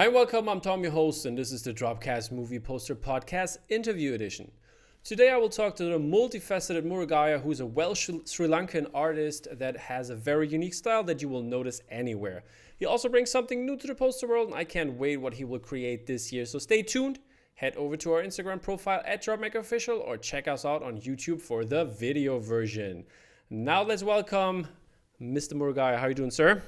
Hi, welcome. I'm Tom, your host, and this is the DROPCAST Movie Poster Podcast Interview Edition. Today I will talk to the multifaceted Murugiah, who's a Welsh-Sri Lankan artist that has a very unique style that you will notice anywhere. He also brings something new to the poster world, and I can't wait what he will create this year. So stay tuned. Head over to our Instagram profile at DropMakerOfficial or check us out on YouTube for the video version. Now let's welcome Mr. Murugiah. How are you doing, sir?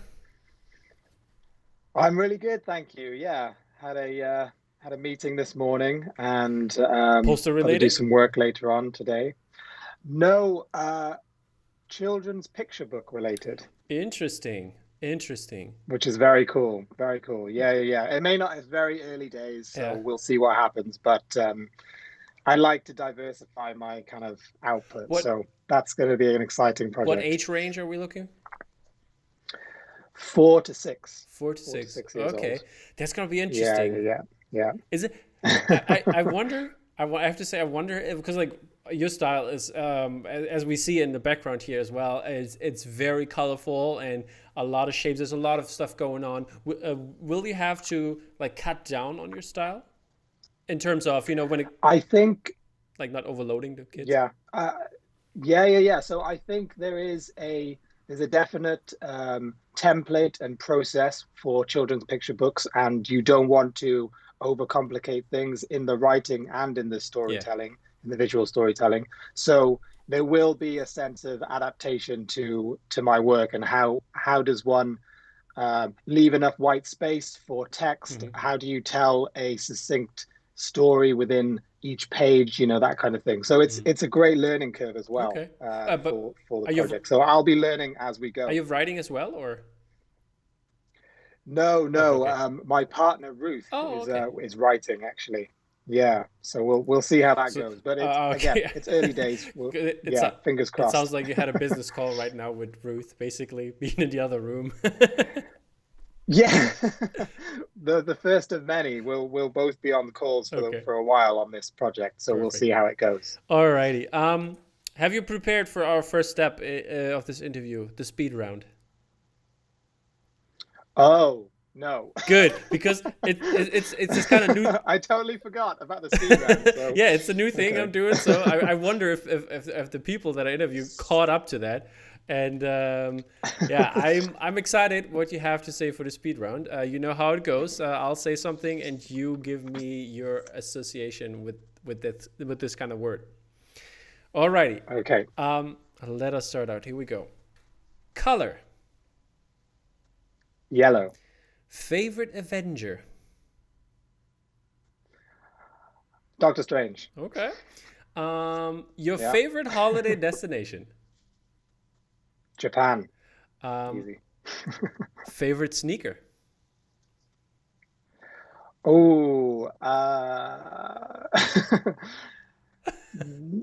I'm really good, thank you. Yeah, had a meeting this morning and Poster got to do related? some work later on today. No, children's picture book related, Interesting. which is very cool. Very cool. Yeah. It may not, it's very early days, so Yeah. we'll see what happens. But I like to diversify my kind of output, What so that's going to be an exciting what project. age range are we looking? 4 to 6, 4 to 4 to 6. 6 years Okay, old. that's gonna be Yeah, interesting. yeah. Is it? I wonder. I have to say I wonder if, because like your style is as we see in the background here as well, it's very colorful and a lot of shapes. There's a lot of stuff going on. Will you have to like cut down on your style in terms of when it I think. like not overloading the kids? Yeah. Yeah. So I think there's a definite template and process for children's picture books, and you don't want to overcomplicate things in the writing and in the Yeah. storytelling, in the visual storytelling. So there will be a sense of adaptation to my work, and how does one leave enough white space for text? Hmm. How do you tell a succinct story within each page? That kind of thing. So it's a great learning curve as well Okay. But for the are you project. So I'll be learning as we are go. you writing as well or? No, Okay. no. Okay. My partner Ruth Oh, okay. is writing actually. Yeah. So we'll see how that So, goes. But it's again, okay. it's early days. It's Yeah, fingers it crossed. sounds like you had a business call right now with Ruth, basically being in the other room. Yeah, the first of many. We'll both be on calls Okay, for a while on this project, so we'll see perfect. how it goes. Alrighty. Have you prepared for our first step of this interview, the speed round? Oh no, Good, because it's this kind of new. I totally forgot about the speed round. So Yeah, it's a new thing I'm okay. doing. So I wonder if the people that I interview caught up to that. And yeah, I'm excited what you have to say for the speed round. You know how it goes. I'll say something and you give me your association with this kind of word. Alrighty. Okay. Let us start out. Here we go. Color. Yellow. Favorite Avenger. Doctor Strange. Okay. Your Yeah. favorite holiday destination. Japan. Um, Easy. favorite sneaker. Oh,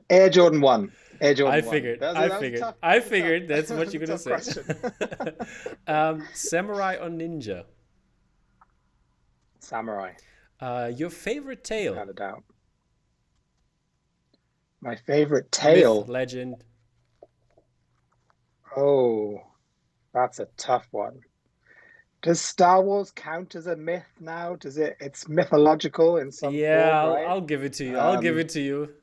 Air Jordan 1. Air I Jordan 1. figured. That was a, I that was a figured. tough, I that was a tough, figured that's that what was you're a gonna tough say. question. Samurai or ninja? Samurai, Your favorite tale? without a doubt. My favorite Myth, tale. legend. Oh, that's a tough one. Does Star Wars count as a myth now? Does it? It's mythological in some Yeah, form, right? I'll give it to you. I'll give Um, it to you.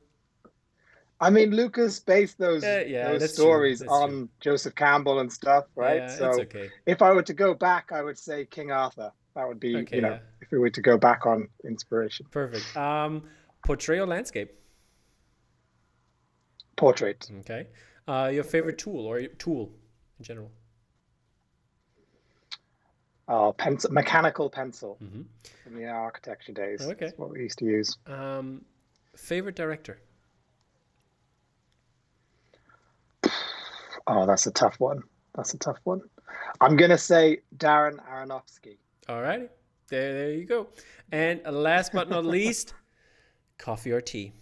I mean, Lucas based Yeah, those that's true. stories That's true. on Joseph Campbell and stuff, right? Yeah, it's So okay. if I were to go back, I would say King Arthur. That would be, Okay, yeah, if we were to go back on inspiration. perfect. Portray or landscape? Portrait. Okay. Your favorite tool or your tool in general? Oh, pencil, mechanical pencil Hmm. from the architecture days. Okay. That's what we used to use. Um, favorite director? Oh, that's a tough one. That's a tough one. I'm gonna say Darren Aronofsky. All righty. There you go. And last but not least, coffee or tea?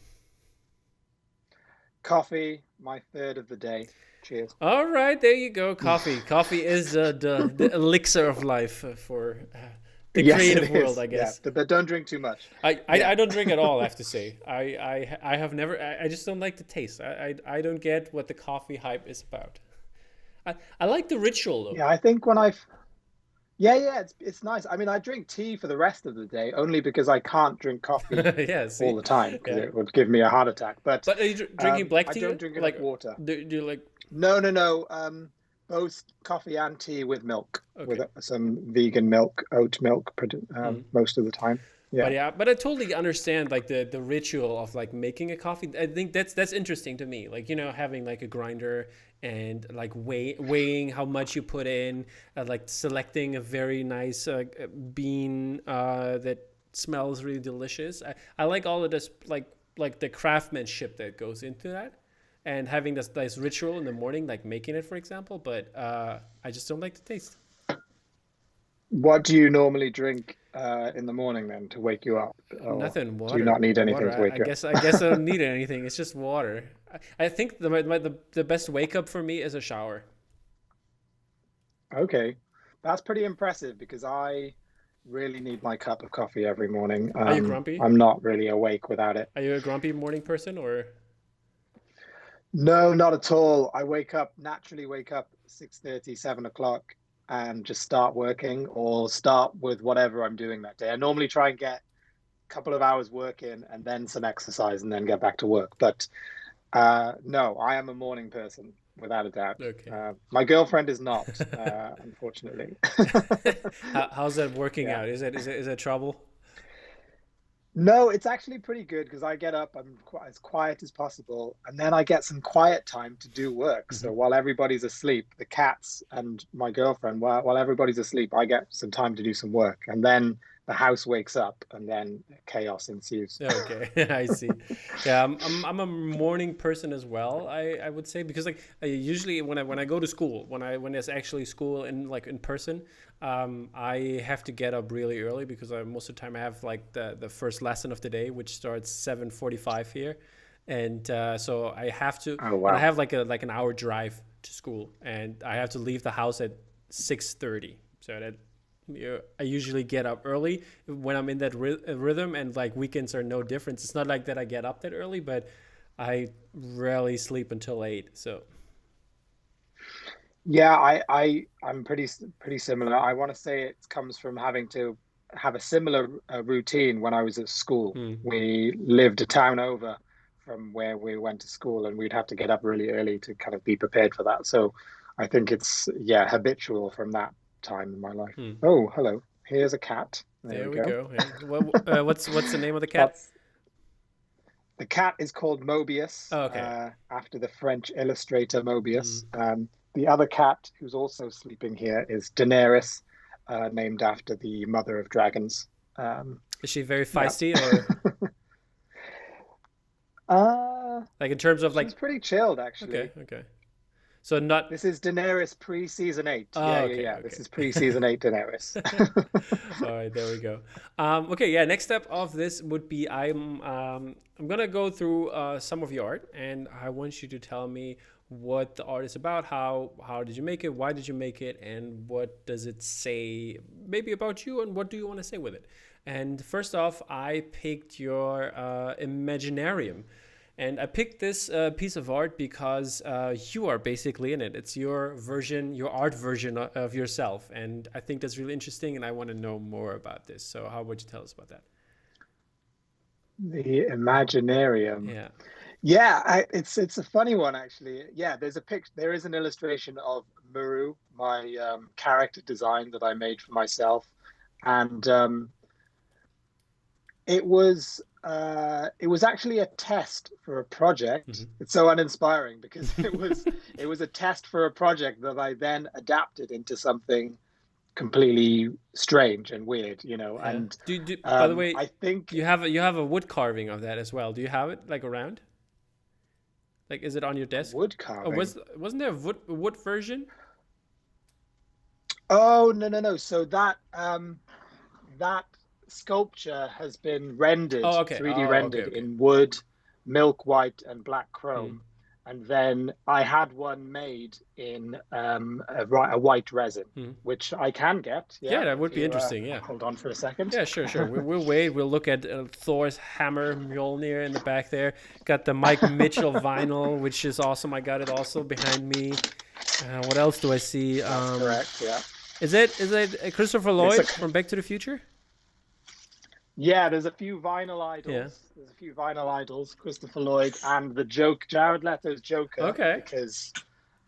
Coffee, my third of the day. Cheers. All right, there you go. Coffee. Coffee is the elixir of life for the Yes, it creative world, is. I Yeah, guess. but don't drink too much. I Yeah. don't drink at all, I have to say. I have never, I just don't like the taste. I don't get what the coffee hype is about. I like the ritual though. Yeah, I think when I've Yeah, it's nice. I mean, I drink tea for the rest of the day only because I can't drink coffee Yeah, all see, the time because yeah. it would give me a heart attack. But But are you drinking black I tea? don't drink enough Like, water. do you like? No. Both coffee and tea with milk, with Okay. some vegan milk, oat milk, Mm. most of the time. But Yeah. yeah, but I totally understand like the ritual of like making a coffee. I think that's interesting to me. Like, having like a grinder and like weighing how much you put in, like selecting a very nice bean that smells really delicious. I like all of this like the craftsmanship that goes into that, and having this nice ritual in the morning, like making it, for example. But I just don't like the taste. What do you normally drink in the morning then to wake you up? Or Nothing. do you Water. not need anything Water. to I wake you guess. I guess I don't need anything. It's just water. I think the best wake up for me is a shower. up? Okay. That's pretty impressive because I really need my cup of coffee every morning. Are you grumpy? I'm not really awake without it. Are you a grumpy morning person or? No, not at all. Naturally wake up 6:30, 7 o'clock and just start working or start with whatever I'm doing that day. I normally try and get a couple of hours work in and then some exercise and then get back to work. But no, I am a morning person without a doubt. Okay. My girlfriend is not, unfortunately. How's that working Yeah. out? Is it trouble? No, it's actually pretty good because I get up, I'm quite as quiet as possible, and then I get some quiet time to do work. Hmm. So while everybody's asleep, the cats and my girlfriend, while everybody's asleep, I get some time to do some work. And then the house wakes up and then chaos ensues. Okay, I see. Yeah, I'm a morning person as well. I would say because like I usually when I go to school when there's actually school in person, I have to get up really early because most of the time I have like the first lesson of the day, which starts 7:45 here, and so I have to, Oh, and I wow. have like an hour drive to school, and I have to leave the house at 6:30. So that I usually get up early when I'm in that rhythm, and like weekends are no different. It's not like that I get up that early, but I rarely sleep until 8. So Yeah, I'm pretty similar. I want to say it comes from having to have a similar routine when I was at school. hmm. We lived a town over from where we went to school, and we'd have to get up really early to kind of be prepared for that. So I think it's, yeah, habitual from that time in my life. Hmm. Oh, hello. Here's a cat. There we There we go. go. Yeah. What's the name of the cat? That's The cat is called Mobius, Oh, okay. after the French illustrator Hmm. Mobius. The other cat who's also sleeping here is Daenerys, named after the mother of dragons. Is she very Yeah. feisty or uh, like in terms of she's like? pretty chilled, Okay, actually. okay. So not. This is Daenerys pre-season 8. Oh, okay, Yeah. This okay. is pre-season 8 Daenerys. All right, there we go. Okay, yeah. Next step of this would be I'm gonna go through some of your art, and I want you to tell me what the art is about. How did you make it? Why did you make it? And what does it say maybe about you? And what do you want to say with it? And first off, I picked your Imaginarium. And I picked this piece of art because you are basically in it. It's your version, your art version of yourself. And I think that's really interesting, and I want to know more about this. So how would you tell us about that? The Imaginarium. Yeah. Yeah, it's a funny one actually. Yeah, there is an illustration of Muru, my character design that I made for myself, and it was actually a test for a project. Hmm. It's so uninspiring because it was a test for a project that I then adapted into something completely strange and weird, Yeah. and By the way, I think you have a wood carving of that as well. Do you have it like around? Like, is it on your a desk? wood Oh, carving. wasn't there a wood version? Oh, no. So that sculpture has been rendered, Oh, okay. 3D Oh, okay, rendered okay. in wood, milk white, and black Hmm. chrome. And then I had one made in a white resin, Hmm. which I can get. Yeah, Yeah, that if would be you interesting. Yeah. hold on for a second. Yeah, sure. We'll wait. We'll look at Thor's hammer, Mjolnir in the back there. Got the Mike Mitchell vinyl, which is awesome. I got it also behind me. What else do I see? That's correct. Yeah. Is it Christopher It's Lloyd a, from Back to the Future? yeah, there's a few vinyl Yeah. idols. There's a few vinyl idols, Christopher Lloyd and the Jared Leto's Joker, Okay. because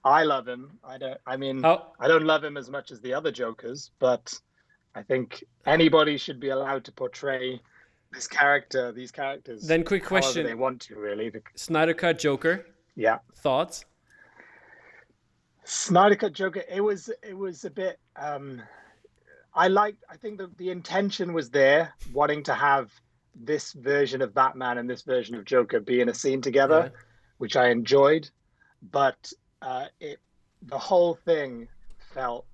I love him. How I don't love him as much as the other Jokers, but I think anybody should be allowed to portray these characters, then quick however question. they want to, really. Snyder Cut Joker. Yeah. Thoughts? Snyder Cut Joker, it was a bit I think the intention was there, wanting to have this version of Batman and this version of Joker be in a scene Yeah. together, which I enjoyed, but it the whole thing felt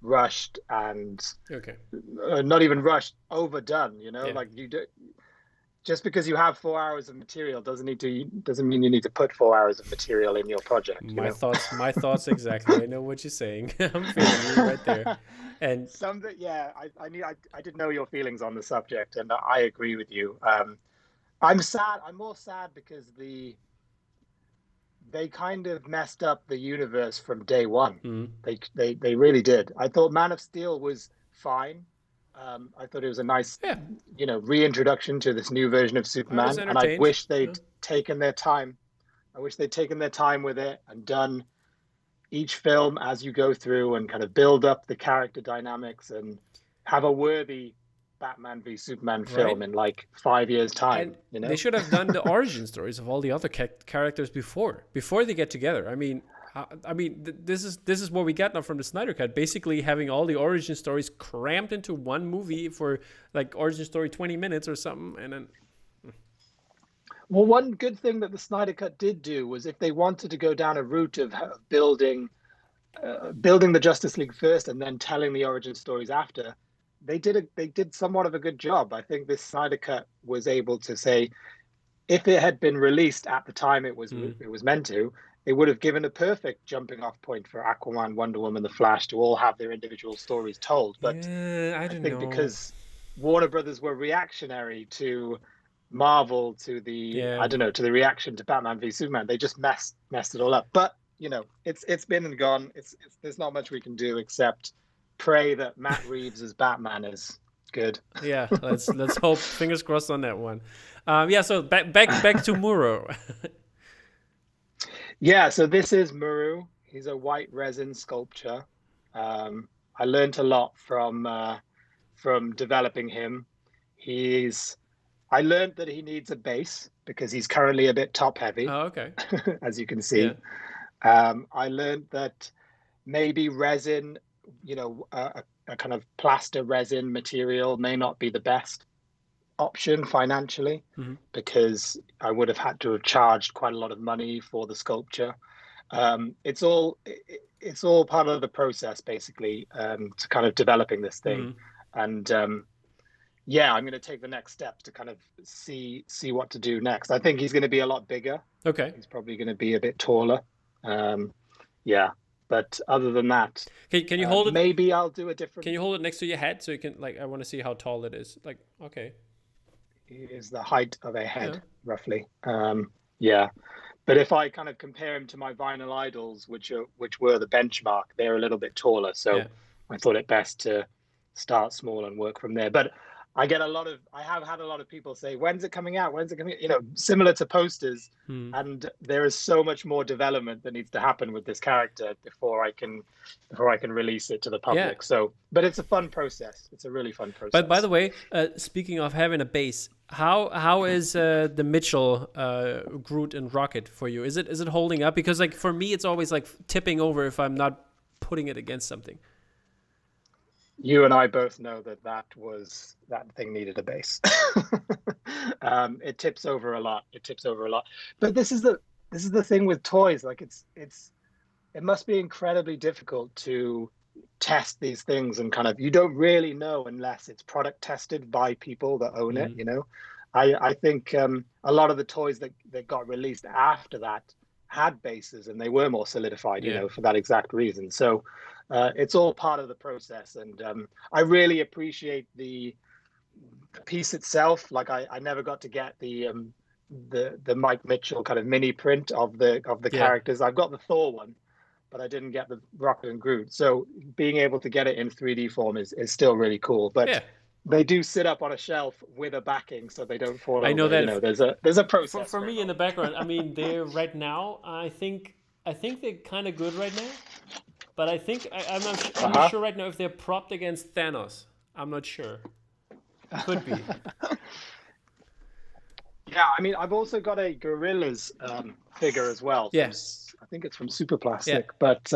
rushed and Okay. not even rushed, overdone. Yeah. Like you do, just because you have 4 hours of material doesn't mean you need to put 4 hours of material in your project. My thoughts. My thoughts exactly. I know what you're saying. I'm feeling you right there. And Something, yeah, I did know your feelings on the subject, and I agree with you. I'm sad. I'm more sad because they kind of messed up the universe from day one. They really did. I thought Man of Steel was fine. I thought it was a nice, yeah, reintroduction to this new version of I was Superman, and I entertained. wish they'd taken their time. I wish they'd taken their time with it and done each film as you go through and kind of build up the character dynamics and have a worthy Batman v Superman film Right. in like 5 years' time. And they should have done the origin stories of all the other characters before they get together. This is what we get now from the Snyder Cut. Basically, having all the origin stories crammed into one movie for like origin story 20 minutes or something, and then Well, one good thing that the Snyder Cut did do was, if they wanted to go down a route of building the Justice League first and then telling the origin stories after, they did somewhat of a good job. I think this Snyder Cut was able to say, if it had been released at the time it was meant to, it would have given a perfect jumping off point for Aquaman, Wonder Woman, The Flash to all have their individual stories told. But yeah, I I don't think know. because Warner Brothers were reactionary to Marvel, to Yeah. to the reaction to Batman v Superman, they just messed it all up. But it's been and gone. It's there's not much we can do except pray that Matt Reeves as Batman is good. Yeah, let's hope. Fingers crossed on that one. Yeah. So back to Muro. Yeah, so this is Muru. He's a white resin sculpture. I learned a lot from developing him. I learned that he needs a base because he's currently a bit top heavy, Oh, okay. as you can see. Yeah. I learned that maybe resin, a kind of plaster resin material may not be the best option financially, because I would have had to have charged quite a lot of money for the sculpture. It's all part of the process, basically, to kind of developing this thing. And yeah, I'm going to take the next steps to kind of see what to do next. I think he's going to be a lot bigger. Okay. He's probably going to be a bit taller. Yeah, but other than that, Can you hold it? Maybe I'll do a different. Can you hold it next to your head so you can I want to see how tall it is. Like, okay. Is the height of a head, Yeah. roughly. Yeah, but if I kind of compare him to my vinyl idols, which were the benchmark, they're a little bit taller. So Yeah. I thought it best to start small and work from there. But I have had a lot of people say, when's it coming out? When's it coming? Similar to posters. And there is so much more development that needs to happen with this character before I can release it to the public. Yeah. So, but it's a fun process. It's a really fun process. But by the way, speaking of having a base, how is the Mitchell Groot and Rocket for you? Is it holding up? Because like for me, it's always like tipping over if I'm not putting it against something. You and I both know that thing needed a base. It tips over a lot. But this is the thing with toys. Like it must be incredibly difficult to test these things, and kind of, you don't really know unless it's product tested by people that own it. I think a lot of the toys that got released after that had bases, and they were more solidified, for that exact reason. So it's all part of the process, and I really appreciate the piece itself. Like I never got to get the Mike Mitchell kind of mini print of the characters. I've got the Thor one, but I didn't get the Rocket and Groot. So being able to get it in 3D form is still really cool. But Yeah. they do sit up on a shelf with a backing so they don't fall over. I know that. You know, there's a process. For me in the background, I mean, they're right now. I think they're kind of good right now, but I'm not sure right now if they're propped against Thanos. I'm not sure. Could be. Yeah, I mean, I've also got a Gorillas figure as well. Yes, I think it's from Super Plastic, yeah. but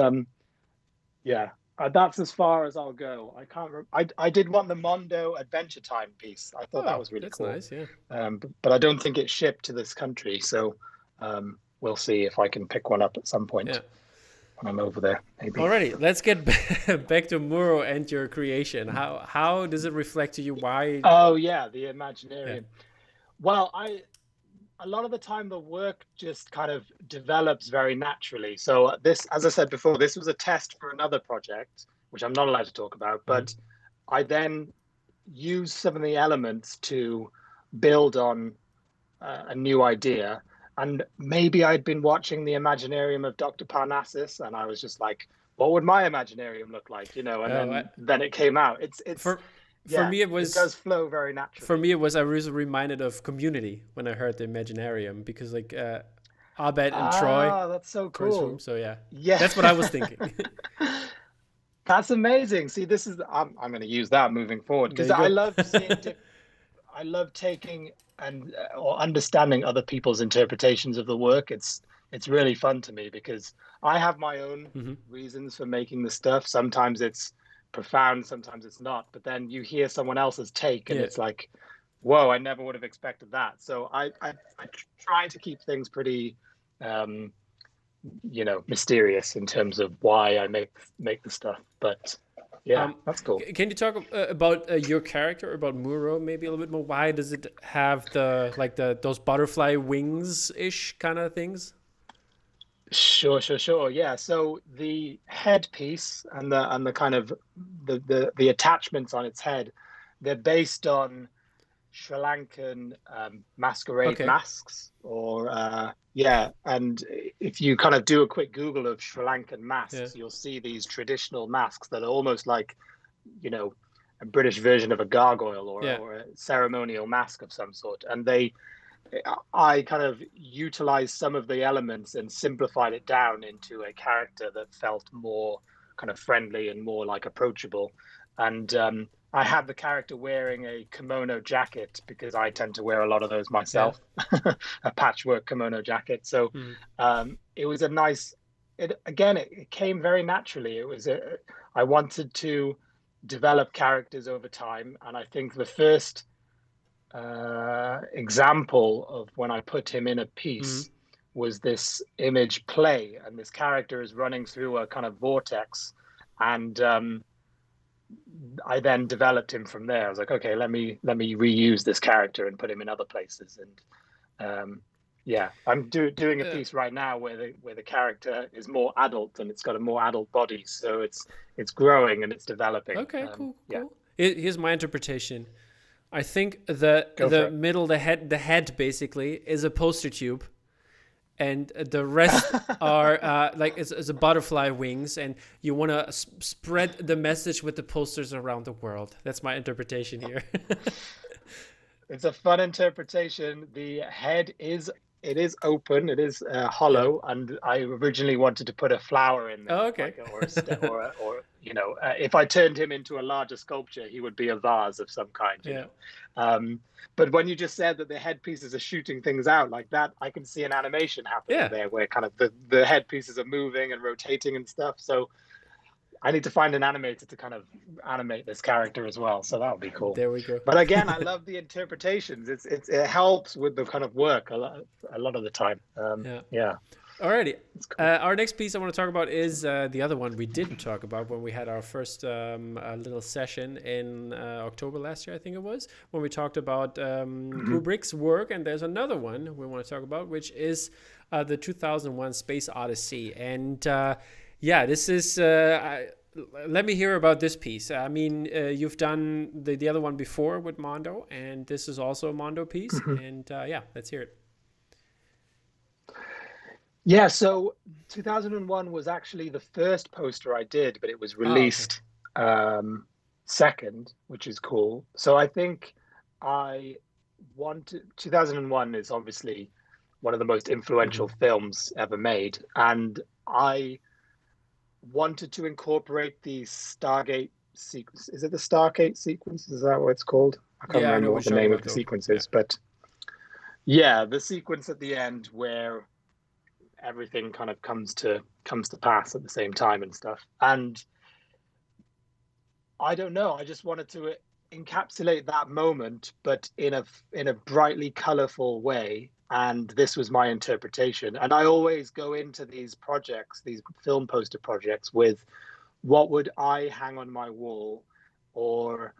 yeah, that's as far as I'll go. I can't. I did want the Mondo Adventure Time piece. I thought that was really cool. That's nice, yeah. But I don't think it shipped to this country, so we'll see if I can pick one up at some point when I'm over there. Maybe. Alrighty, let's get back to Muro and your creation. How does it reflect to you? Why? Oh yeah, the Imaginarium. Yeah. Well, a lot of the time the work just kind of develops very naturally. So this, as I said before, this was a test for another project, which I'm not allowed to talk about, but I then used some of the elements to build on a new idea. And maybe I'd been watching the Imaginarium of Dr. Parnassus, and I was just like, what would my Imaginarium look like? You know, and then it came out. For me, it does flow very naturally. For me, I was reminded of Community when I heard the Imaginarium, because like Abed and Troy. Oh, that's so cool. Room, so yeah, that's what I was thinking. That's amazing. See, I'm going to use that moving forward, because I love I love taking or understanding other people's interpretations of the work. It's really fun to me, because I have my own reasons for making the stuff. Sometimes it's profound, sometimes it's not, but then you hear someone else's take and it's like, whoa, I never would have expected that. So I try to keep things pretty mysterious in terms of why I make the stuff, but that's cool. Can you talk about your character, about Muro, maybe a little bit more? Why does it have those butterfly wings ish kind of things? Sure. Yeah. So the headpiece and the kind of the attachments on its head, they're based on Sri Lankan masquerade masks, or and if you kind of do a quick Google of Sri Lankan masks, you'll see these traditional masks that are almost like, you know, a British version of a gargoyle or a ceremonial mask of some sort, and I kind of utilized some of the elements and simplified it down into a character that felt more kind of friendly and more like approachable. And I had the character wearing a kimono jacket, because I tend to wear a lot of those myself, a patchwork kimono jacket. So it was a nice, it came very naturally. I wanted to develop characters over time. And I think the first example of when I put him in a piece was this image play, and this character is running through a kind of vortex, and I then developed him from there. I was like, okay, let me reuse this character and put him in other places, and I'm doing a piece right now where the character is more adult and it's got a more adult body, so it's growing and it's developing. Okay, cool. Here's my interpretation. I think the middle, the head basically is a poster tube, and the rest are it's a butterfly wings, and you want to spread the message with the posters around the world. That's my interpretation here. It's a fun interpretation. The head is open, it is hollow, and I originally wanted to put a flower in there. Oh, okay. Or you know, if I turned him into a larger sculpture, he would be a vase of some kind. You know? But when you just said that the headpieces are shooting things out like that, I can see an animation happening there, where kind of the headpieces are moving and rotating and stuff. So I need to find an animator to kind of animate this character as well. So that would be cool. There we go. But again, I love the interpretations. It helps with the kind of work a lot of the time. Alrighty. Cool. Our next piece I want to talk about is the other one we didn't talk about when we had our first little session in October last year, I think it was, when we talked about Kubrick's work. And there's another one we want to talk about, which is the 2001 Space Odyssey. And this is... let me hear about this piece. I mean, you've done the other one before with Mondo, and this is also a Mondo piece. And let's hear it. Yeah, so 2001 was actually the first poster I did, but it was Oh, okay. released second, which is cool. So I think I 2001 is obviously one of the most influential Hmm. films ever made, and I wanted to incorporate the Stargate sequence. Is it the Stargate sequence? Is that what it's called? I can't Yeah, I know remember what what the you're talking name of about the though. sequence Yeah. is, but yeah, the sequence at the end where everything kind of comes to pass at the same time and stuff. And I don't know, I just wanted to encapsulate that moment, but in a brightly colorful way. And this was my interpretation. And I always go into these projects, these film poster projects, with what would I hang on my wall, or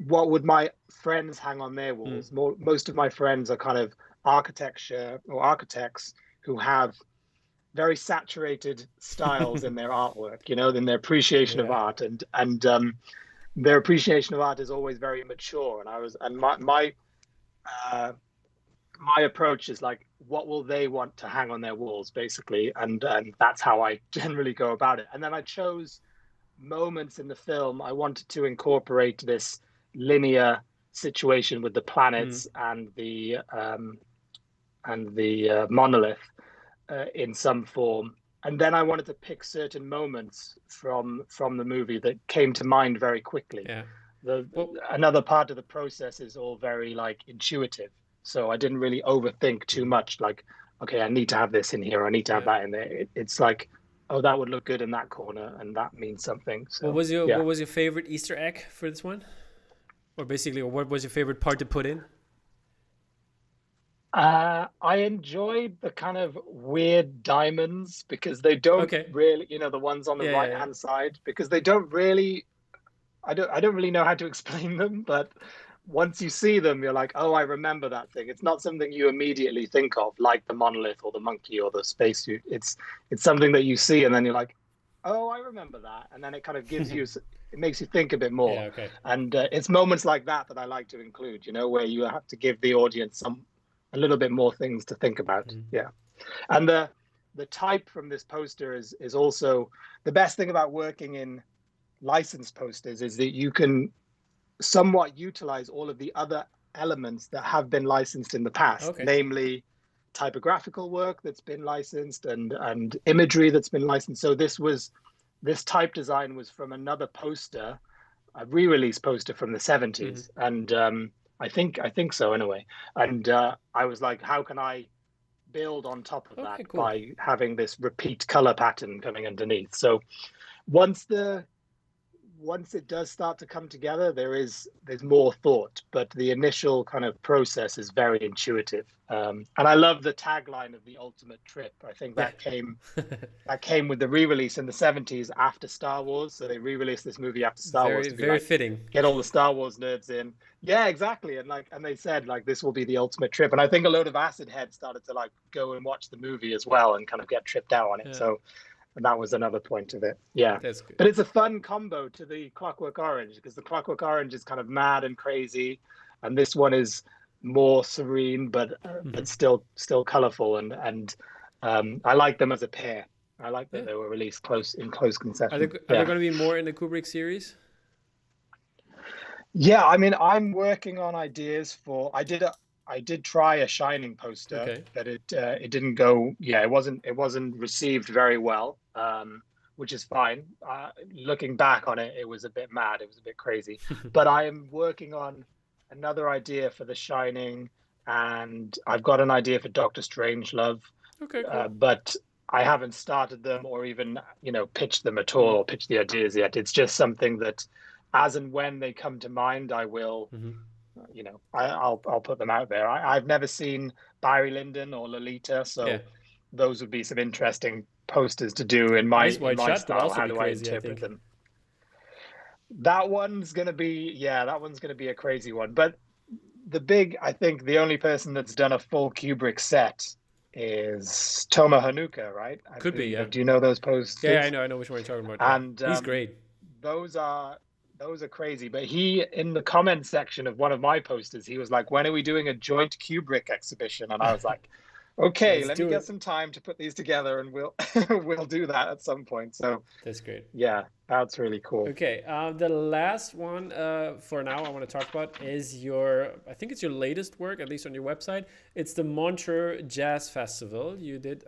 what would my friends hang on their Mm. walls. Most of my friends are kind of architecture or architects who have very saturated styles in their artwork, in their appreciation of Yeah. art, and their appreciation of art is always very mature. And uh, my approach is like, what will they want to hang on their walls, basically, and that's how I generally go about it. And then I chose moments in the film. I wanted to incorporate this linear situation with the Mm. planets and the monolith in some form. And then I wanted to pick certain moments from the movie that came to mind very quickly. Yeah. The Well, Another part of the process is all very like intuitive. So I didn't really overthink too mhm. much. Like, okay, I need to have this in here. I need to have Yeah. that in there. It's like, oh, that would look good in that corner, and that means something. What So was your yeah. what was your favorite Easter egg for this one? Or basically, or what was your favorite part to put in? I enjoyed the kind of weird diamonds because they don't Okay. really, the ones on the Yeah, right yeah, yeah. hand side, because they don't really, I don't really know how to explain them, but once you see them, you're like, oh, I remember that thing. It's not something you immediately think of, like the monolith or the monkey or the spacesuit. It's something that you see, and then you're like, oh, I remember that, and then it kind of it makes you think a bit more. Yeah, okay. And it's moments like that that I like to include, where you have to give the audience a little bit more things to think about. Mm. Yeah, and the type from this poster is also the best thing about working in licensed posters is that you can somewhat utilize all of the other elements that have been licensed in the past, Okay. namely typographical work that's been licensed and imagery that's been licensed. So this type design was from another poster, a re-release poster from the Hmm. 70s, and I think so anyway. And I was like, how can I build on top of that Okay, cool. by having this repeat color pattern coming underneath? So once the once it does start to come together, there's more thought, but the initial kind of process is very intuitive. And I love the tagline of the ultimate trip. I think Yeah. that came with the re-release in the 70s after Star Wars. So they re-released this movie after Star Wars Very, to be very like, fitting. get all the Star Wars nerds in. Yeah, exactly. And they said like this will be the ultimate trip. And I think a load of acid heads started to like go and watch the movie as well and kind of get tripped out on it. Yeah, So and that was another point of it. Yeah. that's good. But it's a fun combo to the Clockwork Orange, because the Clockwork Orange is kind of mad and crazy, and this one is more serene, but Hmm. still colorful, and I like them as a pair. I like that Yeah. they were released close Are there concession. are there Yeah. going to be more in the Kubrick series? Yeah, I mean, I'm working on ideas for. I did try a Shining poster, Okay. but it didn't go. Yeah, it wasn't received very well, which is fine. Looking back on it, it was a bit mad. It was a bit crazy. But I am working on another idea for The Shining, and I've got an idea for Doctor Strangelove, Okay, cool. but I haven't started them or even pitched them at all Mm. or pitched the ideas yet. It's just something that, as and when they come to mind, I will. Hmm. I'll put them out there. I've never seen Barry Lyndon or Lolita, Yeah. so those would be some interesting posters to do in my Eyes in Wide my Shut would style. also How be do I crazy, I interpret think. them? That one's gonna be a crazy one. But I think the only person that's done a full Kubrick set is Toma Hanuka, right? I Could be, believe. yeah. Do you know those Yeah, yeah, posters? I know which one you're talking about. Yeah, And he's great. those are those are crazy. But he, in the comment section of one of my posters, he was like, "When are we doing a joint Kubrick exhibition?" And I was like, Okay, Let's let me do get it. some time to put these together, and we'll we'll do that at some point. So That's great. yeah, that's really cool. Okay, the last one for now I want to talk about is your, I think it's your latest work, at least on your website. It's the Montreux Jazz Festival. You did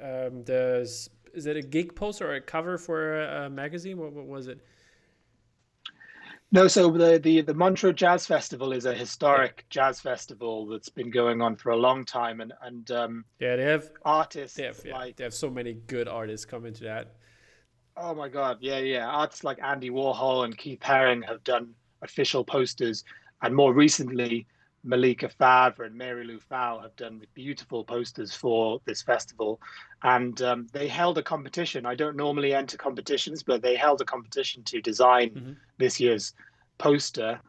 is it a gig poster or a cover for a magazine? What was it? No, so the Montreux Jazz Festival is a Yeah, historic jazz festival that's been going on for a long time, and yeah, artists they like, have so many good artists come into that. oh my God, yeah, yeah, artists like Andy Warhol and Keith Haring have done official posters, and more recently, Malika Favre and Mary Lou Fowl have done beautiful posters for this festival, and they held a competition. I don't normally enter competitions, but they held a competition to design Hmm. this year's poster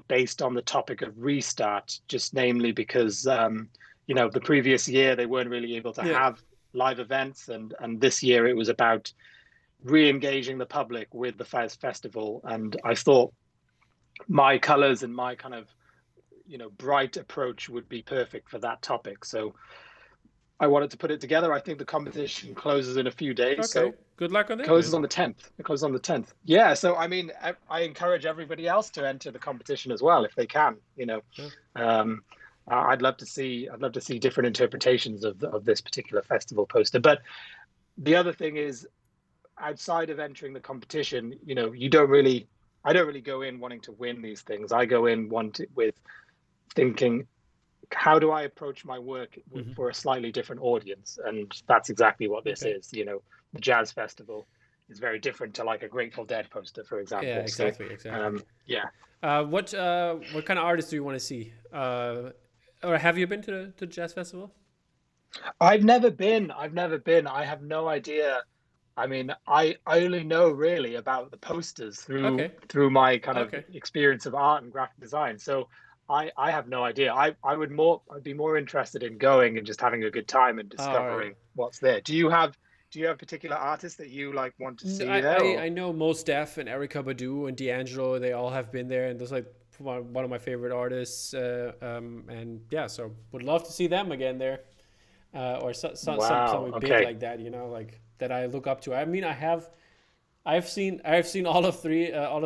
based on the topic of restart, just namely because the previous year they weren't really able to Yeah. have live events, and this year it was about re-engaging the public with the festival. And I thought my colors and my kind of bright approach would be perfect for that topic. So I wanted to put it together. I think the competition closes in a few days. Okay. So Good luck on it that, man. closes on the 10th. It closes on the 10th. Yeah. So I mean, I encourage everybody else to enter the competition as well if they can. Yeah. Um, I'd love to see different interpretations of this particular festival poster. But the other thing is, outside of entering the competition, I don't really go in wanting to win these things. I go in with thinking, how do I approach my work Hmm. for a slightly different audience? And that's exactly what this Okay. is. The jazz festival is very different to like a Grateful Dead poster, for Yeah. example. So, Exactly. Exactly. yeah. What kind of artists do you want to see? Or have you been to the jazz festival? I've never been. I've never been. I have no idea. I mean, I only know really about the posters through Okay. through my kind of Okay. experience of art and graphic design. So I have no idea. I'd be more interested in going and just having a good time and All right. discovering what's there. Do you have particular artists that you like want to see there, I or? know Mos Def and Erica Badu and D'Angelo. They all have been there, and those like one of my favorite artists. And yeah, so would love to see them again there, or Wow. something big Okay. like that. Like that I look up to. I mean, I've seen all of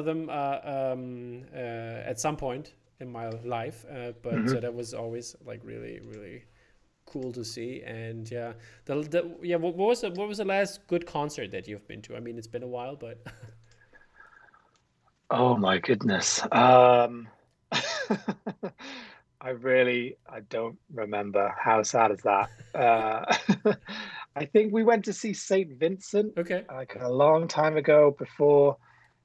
them at some point in my life, but Hmm. that was always like really really cool to see. And yeah, yeah, what was the last good concert that you've been to? I mean, it's been a while, but Oh my goodness. I don't remember. How sad is that? I think we went to see Saint Vincent okay. like a long time ago before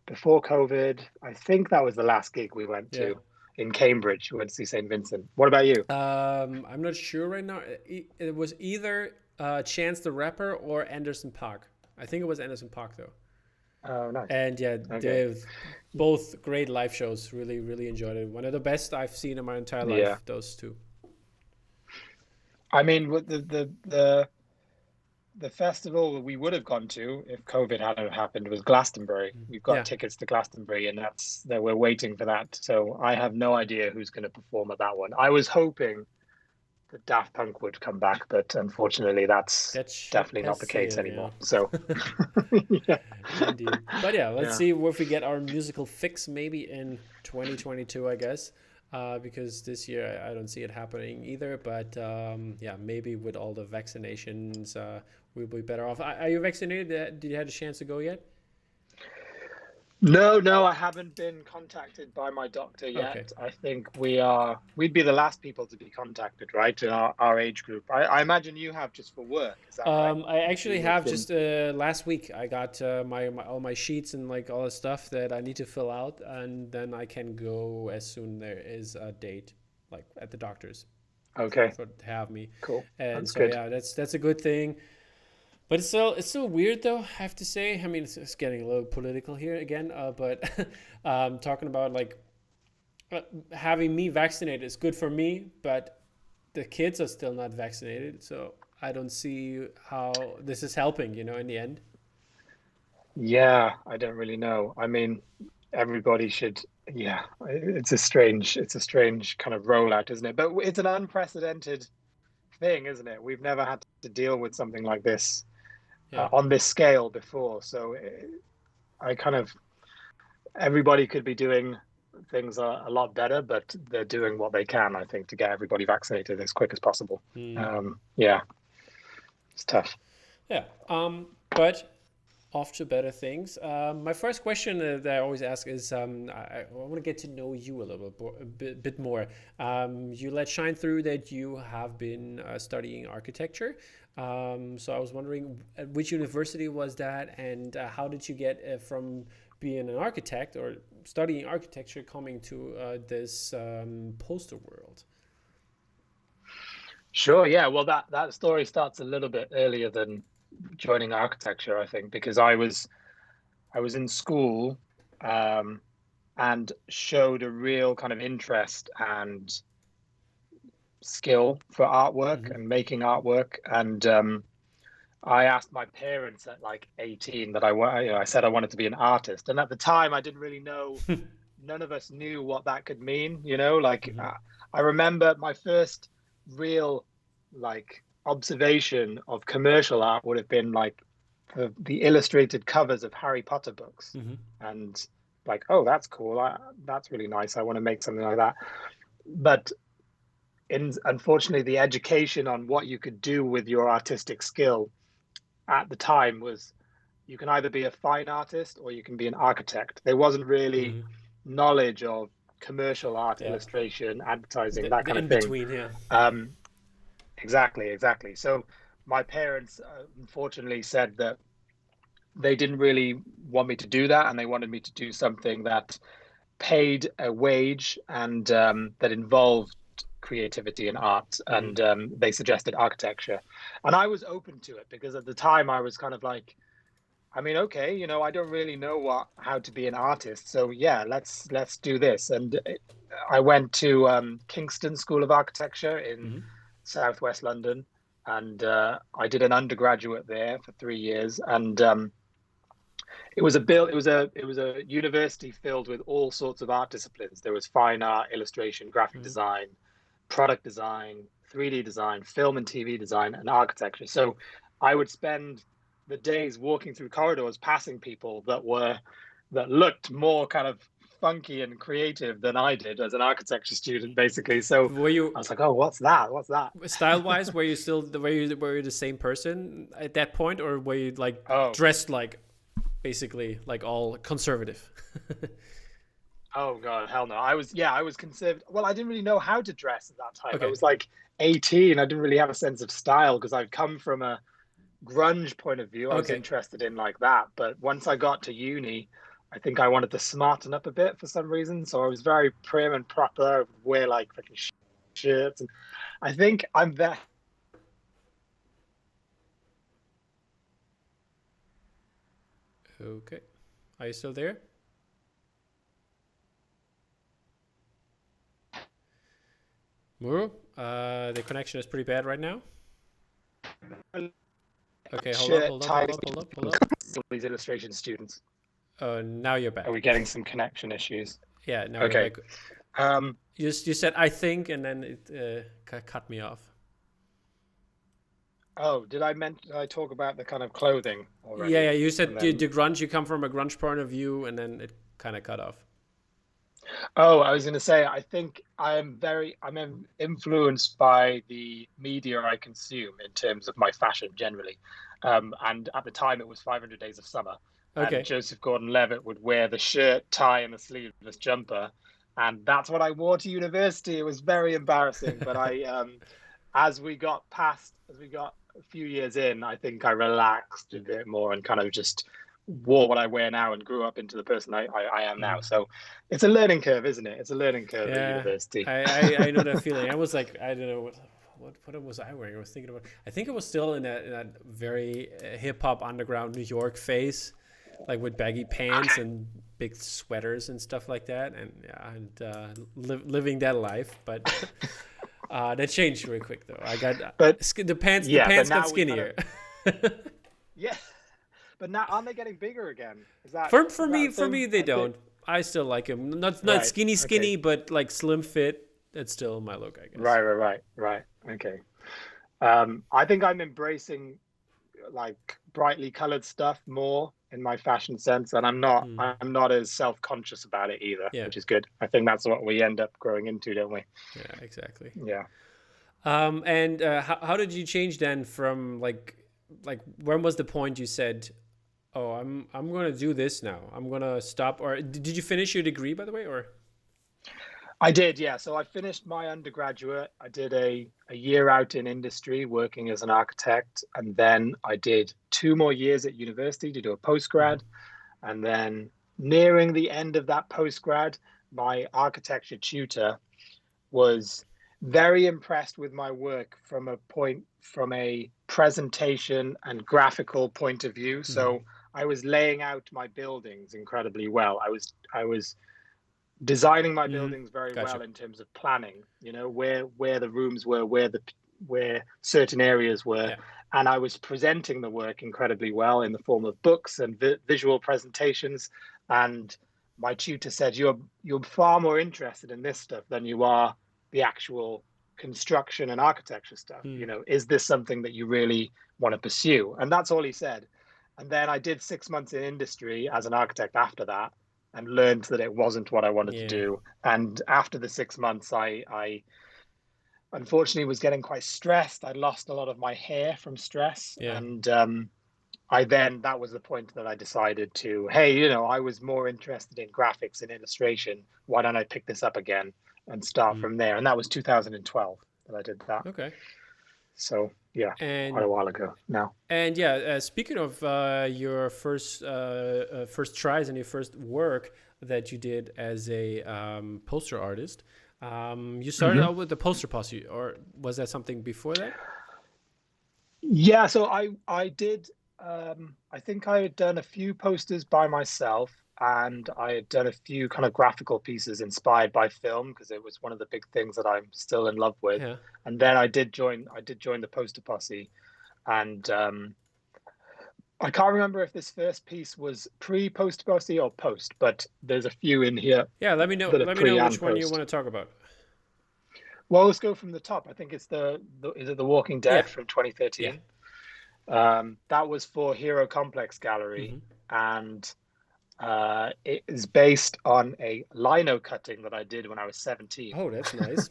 COVID. I think that was the last gig we went Yeah. to in Cambridge. We went to see Saint Vincent. What about you? I'm not sure right now. It was either Chance the Rapper or Anderson Park. I think it was Anderson Park though. Oh, nice. And yeah, Okay. they've both great live shows. Really, really enjoyed it. One of the best I've seen in my entire Yeah. life. Those two. I mean, with the festival we would have gone to if COVID hadn't happened was Glastonbury. We've got Yeah. tickets to Glastonbury, and that's that we're waiting for that. So I have no idea who's going to perform at that one. I was hoping that Daft Punk would come back, but unfortunately, that's definitely not the That's case yeah. anymore. So yeah, Indeed. But yeah, let's yeah, see if we get our musical fix maybe in 2022, I guess. Because this year I don't see it happening either. But yeah, maybe with all the vaccinations, we'll be better off. Are you vaccinated? Did you have a chance to go yet? no, no, I haven't been contacted by my doctor Okay. yet. I think we'd be the last people to be contacted, right? In our age group. I imagine you have just for work. Is that right? I Have actually you have been? just last week I got my all my sheets and like all the stuff that I need to fill out, and then I can go as soon there is a date, like at the doctor's Okay, for to have me. cool. And That's so good. yeah, that's a good thing. But it's still weird though. I have to say. I mean, it's getting a little political here again. But talking about like having me vaccinated is good for me, but the kids are still not vaccinated. So I don't see how this is helping. In the end. Yeah, I don't really know. I mean, everybody should, yeah, it's a strange kind of rollout, isn't it? But it's an unprecedented thing, isn't it? We've never had to deal with something like this Yeah. on this scale before. So I kind of, everybody could be doing things a lot better, but they're doing what they can, I think, to get everybody vaccinated as quick as possible. Yeah, it's tough. Yeah. But off to better things. My first question that I always ask is I want to get to know you a little bit more. You let shine through that you have been studying architecture. So I was wondering, at which university was that, and how did you get from being an architect or studying architecture coming to this poster world? Sure, yeah. Well, that story starts a little bit earlier than joining architecture, I think, because I was in school and showed a real kind of interest and skill for artwork and making artwork. And I asked my parents at like 18 that I said I wanted to be an artist. And at the time, I didn't really know. None of us knew what that could mean. Like I remember my first real like observation of commercial art would have been like the illustrated covers of Harry Potter books, and like, oh, that's cool. That's really nice. I want to make something like that. But unfortunately, the education on what you could do with your artistic skill at the time was you can either be a fine artist or you can be an architect. There wasn't really knowledge of commercial art, illustration, advertising, that kind of thing. In between, yeah. Exactly. So my parents, unfortunately, said that they didn't really want me to do that, and they wanted me to do something that paid a wage and that involved creativity and art. And they suggested architecture, and I was open to it because at the time I was kind of like, I mean, okay, I don't really know how to be an artist, so yeah, let's do this. And I went to Kingston School of Architecture in Southwest London, and I did an undergraduate there for 3 years. And it was a university filled with all sorts of art disciplines. There was fine art, illustration, graphic design, product design, 3D design, film and TV design, and architecture. So I would spend the days walking through corridors, passing people that looked more kind of funky and creative than I did as an architecture student, basically. So I was like, oh, what's that? Style-wise, were you the same person at that point, or were you like dressed like basically like all conservative? Oh God, hell no. I was conservative. Well, I didn't really know how to dress at that time. Okay. I was like 18. I didn't really have a sense of style because I'd come from a grunge point of view. I was interested in like that. But once I got to uni, I think I wanted to smarten up a bit for some reason. So I was very prim and proper. I would wear like freaking shirts. And I think I'm there. Okay. Are you still there? Muru, the connection is pretty bad right now. Okay, hold up. These illustration students. Now you're back. Are we getting some connection issues? Yeah, now okay. You're back. You said I think, and then it cut me off. Oh, did I talk about the kind of clothing already? Yeah. You said the grunge. You come from a grunge point of view, and then it kind of cut off. Oh, I was going to say, I think I'm influenced by the media I consume in terms of my fashion generally. And at the time, it was 500 Days of Summer. Okay. And Joseph Gordon-Levitt would wear the shirt, tie, and the sleeveless jumper. And that's what I wore to university. It was very embarrassing. But as we got a few years in, I think I relaxed a bit more and kind of just wore what I wear now and grew up into the person I am now. So it's a learning curve, isn't it? It's a learning curve at university. I know that feeling. I was like, I don't know what was I wearing? I was thinking about. I think it was still in that very hip hop underground New York phase, like with baggy pants and big sweaters and stuff like that, and living that life. But that changed really quick though. I got the pants got skinnier. Yeah. But now, aren't they getting bigger again? Is that for me they don't. I still like them. Not skinny, but like slim fit. That's still my look, I guess. Right. Okay. I think I'm embracing like brightly colored stuff more in my fashion sense, and I'm not as self-conscious about it either, Yeah. which is good. I think that's what we end up growing into, don't we? Yeah, exactly. Yeah. And how did you change then from like when was the point you said, "Oh, I'm going to do this now. I'm going to stop." Or did you finish your degree, by the way, or? I did, yeah. So I finished my undergraduate. I did a year out in industry working as an architect, and then I did 2 more years at university to do a postgrad. And then nearing the end of that postgrad, my architecture tutor was very impressed with my work from a presentation and graphical point of view. So I was laying out my buildings incredibly well. I was designing my buildings very Gotcha. well in terms of planning, where the rooms were, where certain areas were. Yeah. And I was presenting the work incredibly well in the form of books and visual presentations. And my tutor said, you're far more interested in this stuff than you are the actual construction and architecture stuff. Is this something that you really want to pursue? And that's all he said. And then I did 6 months in industry as an architect after that, and learned that it wasn't what I wanted to do. And after the 6 months, I unfortunately was getting quite stressed. I lost a lot of my hair from stress. Yeah. And that was the point that I decided to, hey, I was more interested in graphics and illustration. Why don't I pick this up again and start from there? And that was 2012 that I did that. Okay. So yeah, quite a while ago now. And speaking of your first tries and your first work that you did as a poster artist, you started out with the Poster Posse, or was that something before that? Yeah, so I did. I think I had done a few posters by myself, and I had done a few kind of graphical pieces inspired by film, because it was one of the big things that I'm still in love with. Yeah. And then I did join the Poster Posse, and I can't remember if this first piece was pre-Poster Posse or post, but there's a few in here. Yeah, let me know which one you want to talk about. Well, let's go from the top. I think it's is it The Walking Dead from 2013? Yeah. That was for Hero Complex Gallery, and it is based on a lino cutting that I did when I was 17. Oh, that's nice.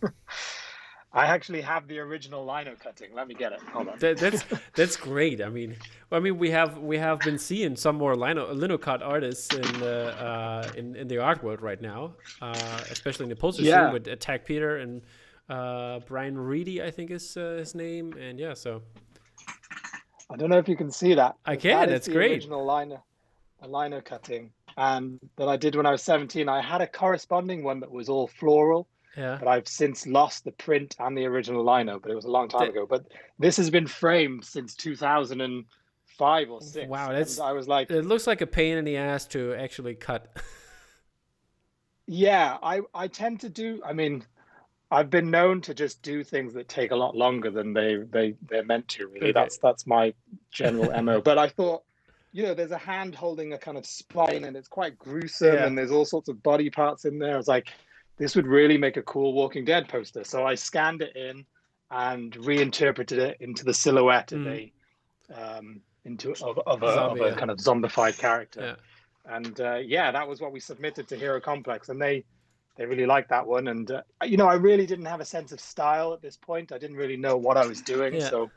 I actually have the original lino cutting. Let me get it. Hold on. That's great. I mean, we have been seeing some more linocut artists in the art world right now, especially in the poster scene with Attack Peter and Brian Reedy, I think is his name, and so. I don't know if you can see that. I can. That's great. Original lino cutting, and that I did when I was 17. I had a corresponding one that was all floral. Yeah. But I've since lost the print and the original lino, but it was a long time ago. But this has been framed since 2005 or 6. Wow, I was like, it looks like a pain in the ass to actually cut. Yeah, I tend to do. I mean, I've been known to just do things that take a lot longer than they're meant to. Really, okay. That's my general MO. But I thought, there's a hand holding a kind of spine, and it's quite gruesome, and there's all sorts of body parts in there. I was like, this would really make a cool Walking Dead poster. So I scanned it in and reinterpreted it into the silhouette of a kind of zombified character. Yeah. And that was what we submitted to Hero Complex, and they really liked that one. And I really didn't have a sense of style at this point. I didn't really know what I was doing, so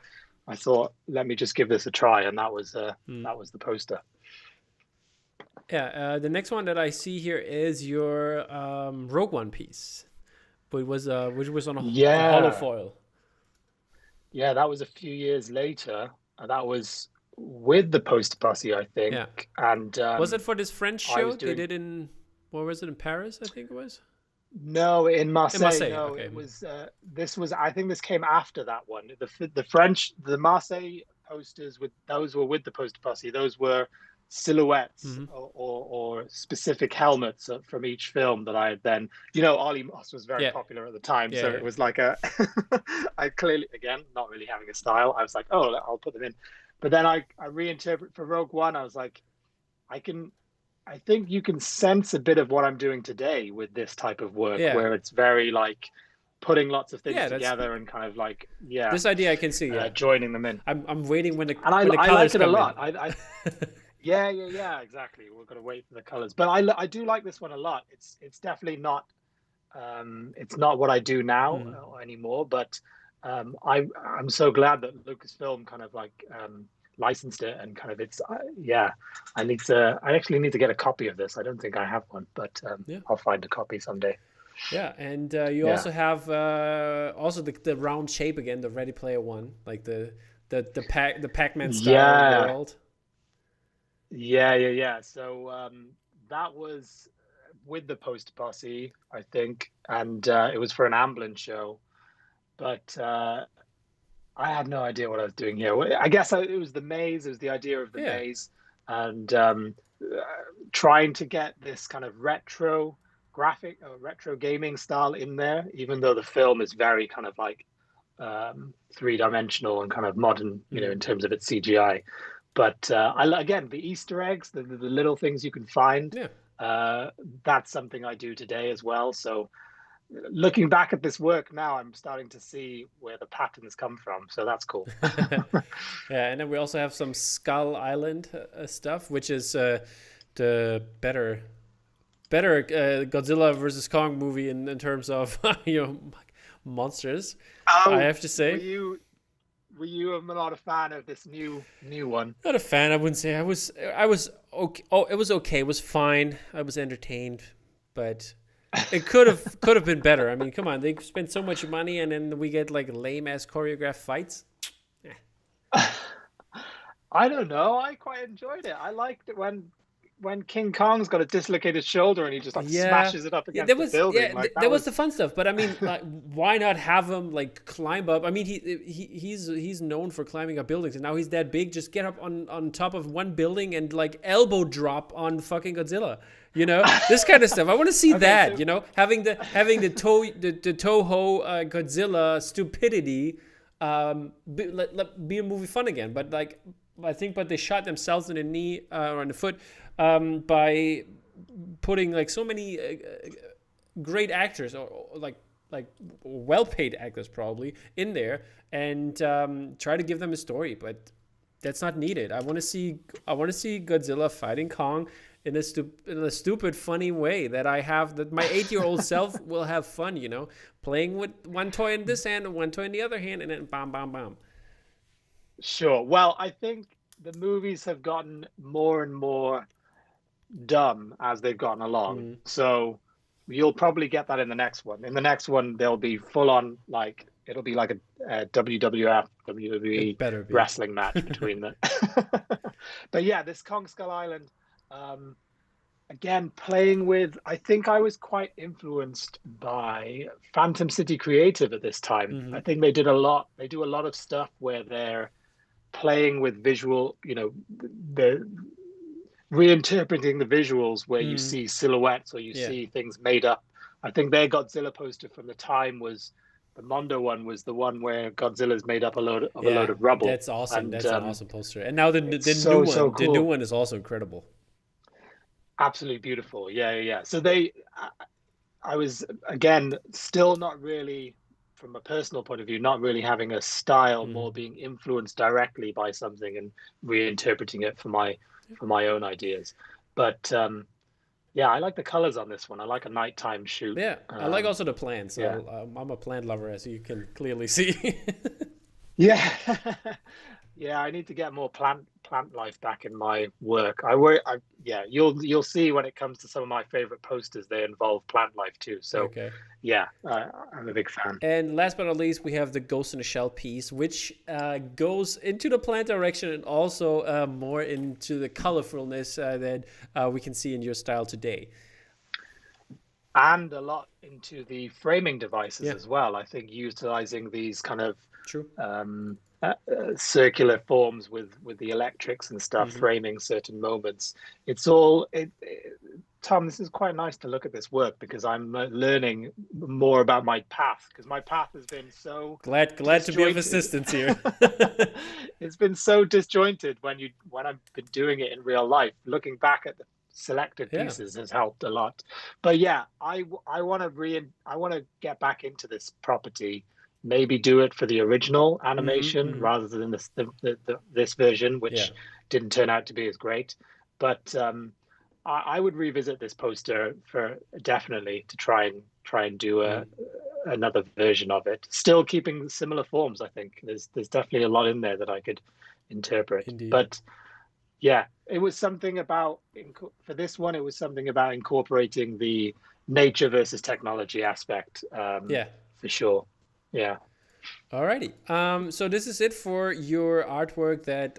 I thought, let me just give this a try, and that was the poster. Yeah, the next one that I see here is your Rogue One piece, which was on a holofoil. Yeah, that was a few years later. That was with the Poster Posse, I think. Yeah. And was it for this French show they did in? Where was it, in Paris? I think it was. No, in Marseille. No, okay. It was. This was. I think this came after that one. The Marseille posters were with the Poster Posse. Those were silhouettes or specific helmets from each film that I had then. Ollie Moss was very popular at the time, so it was like I clearly, again, not really having a style. I was like, oh, I'll put them in. But then I reinterpret for Rogue One. I was like, I think you can sense a bit of what I'm doing today with this type of work, where it's very like putting lots of things Yeah, that's together and kind of like this idea I can see. Yeah, joining them in. I'm waiting when the And when the I colors like it a come lot. in. Yeah, exactly. We're gonna wait for the colors, but I do like this one a lot. It's definitely not it's not what I do now Mhm. anymore, but I'm so glad that Lucasfilm kind of like licensed it and kind of I actually need to get a copy of this. I don't think I have one, but Yeah. I'll find a copy someday. Yeah, and you Yeah. also have also the round shape again, the Ready Player One, like the Pac-Man style Yeah, world. yeah. So that was with the post posse, I think, and it was for an Amblin show. But I had no idea what I was doing here. I guess it was the maze. It was the idea of the Yeah. maze, and trying to get this kind of retro graphic or retro gaming style in there, even though the film is very kind of like three-dimensional and kind of modern, Mhm. in terms of its CGI. But again, the Easter eggs, the little things you can find, Yeah. that's something I do today as well. So looking back at this work now, I'm starting to see where the patterns come from. So that's cool. Yeah, and then we also have some Skull Island stuff, which is the better Godzilla versus Kong movie in terms of monsters. I Oh, have to were say, you not a fan of this new one? not a fan. I wouldn't say I was okay. Oh, it was okay. It was fine. I was entertained, but it could have been better. I mean, come on, they spent so much money, and then we get like lame ass choreographed fights. I don't know. I quite enjoyed it. I liked it when King Kong's got a dislocated shoulder and he just like Yeah, smashes it up yeah, there against the was building. Like there that was the was fun stuff, but I mean, like, why not have him like climb up? I mean, he's known for climbing up buildings, and now he's that big. Just get up on top of one building and like elbow drop on fucking Godzilla. This kind of stuff. I want to see okay. that. So Having the Toho Godzilla stupidity be a movie fun again. But like, I think, but they shot themselves in the knee or in the foot by putting like so many great actors or like well-paid actors probably in there and try to give them a story, but that's not needed. I want to see Godzilla fighting Kong in a stupid funny way that my 8-year-old self will have fun, playing with one toy in this hand and one toy in the other hand, and then bam bam bam. sure. Well, I think the movies have gotten more and more dumb as they've gotten along. Mm, So you'll probably get that in the next one. In the next one, they'll be full on like it'll be like a WWF it WWE better be. wrestling match between them. But yeah, this Kong Skull Island, um, again playing with. I think I was quite influenced by Phantom City Creative at this time. I Hmm. think they did a lot. They do a lot of stuff where they're playing with visual. The reinterpreting the visuals where you Mm, see silhouettes or you yeah. see things made up. I think their Godzilla poster from the time was the Mondo one was the one where Godzilla's made up a Yeah, load of rubble, that's awesome. and That's an awesome poster. And now it's the new so one, cool, is also incredible. absolutely beautiful. Yeah. So I was again still not really, from a personal point of view, not really having a style, Hmm. more being influenced directly by something and reinterpreting it for my own ideas. But yeah, I like the colors on this one. I like a nighttime shoot. Yeah, I like also the plants. Yeah, I'm a plant lover, as you can clearly see. yeah, yeah. I need to get more plant life back in my work. I work. Yeah, you'll see when it comes to some of my favorite posters, they involve plant life too. So Okay. yeah, I'm a big fan. And last but not least, we have the Ghost in the Shell piece, which goes into the plant direction and also more into the colorfulness that we can see in your style today. And a lot into the framing devices Yeah, as well. I think utilizing these kind of true. circular forms with the electrics and stuff, Hmm. framing certain moments. It's all Tom, this is quite nice to look at this work because I'm learning more about my path because my path has been so Glad to be of disjointed. assistance here. It's been so disjointed when I've been doing it in real life. Looking back at selected Yeah. pieces has helped a lot. But yeah, I want to get back into this property. Maybe do it for the original animation rather than this version, Yeah. which didn't turn out to be as great. But I would revisit this poster for definitely to try and do another version of it. Still keeping similar forms, I think. There's definitely a lot in there that I could interpret. Indeed. But yeah, it was something about for this one. It was something about incorporating the nature versus technology aspect. Yeah. For sure. Yeah. Alrighty. So this is it for your artwork that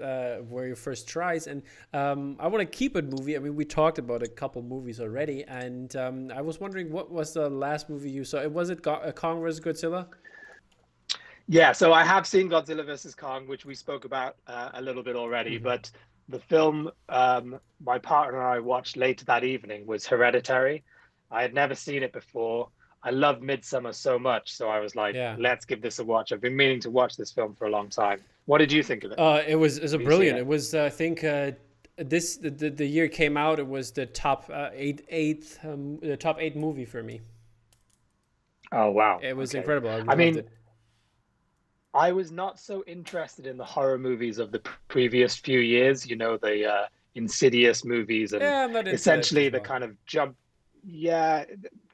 were your first tries, and I want to keep it movie. I mean, we talked about a couple movies already, and I was wondering what was the last movie you saw? Was it Kong vs. Godzilla? Yeah, so I have seen Godzilla versus Kong, which we spoke about a little bit already, but the film my partner and I watched later that evening was Hereditary. I had never seen it before. I love Midsummer so much, so I was like, Yeah. let's give this a watch. I've been meaning to watch this film for a long time. What did you think of it? It was a brilliant. it? It was I think the year it came out. It was the top the top 8 movie for me. Oh, wow. It was Okay. incredible. I I mean, loved it. I was not so interested in the horror movies of the previous few years, you know, the Insidious movies and Yeah, I'm not into that essentially as the well. kind of jump. Yeah,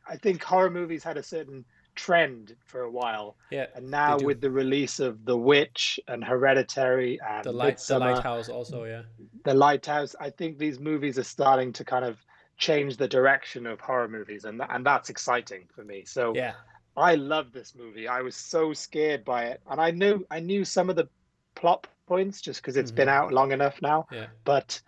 I think horror movies had a certain trend for a while. Yeah, And they now do. with the release of The Witch and Hereditary The and Midsummer, Lighthouse also. Yeah. The Lighthouse, I think these movies are starting to kind of change the direction of horror movies, and that's exciting for me. So Yeah. I love this movie. I was so scared by it, and I knew some of the plot points just because it's been out long enough now. Yeah. But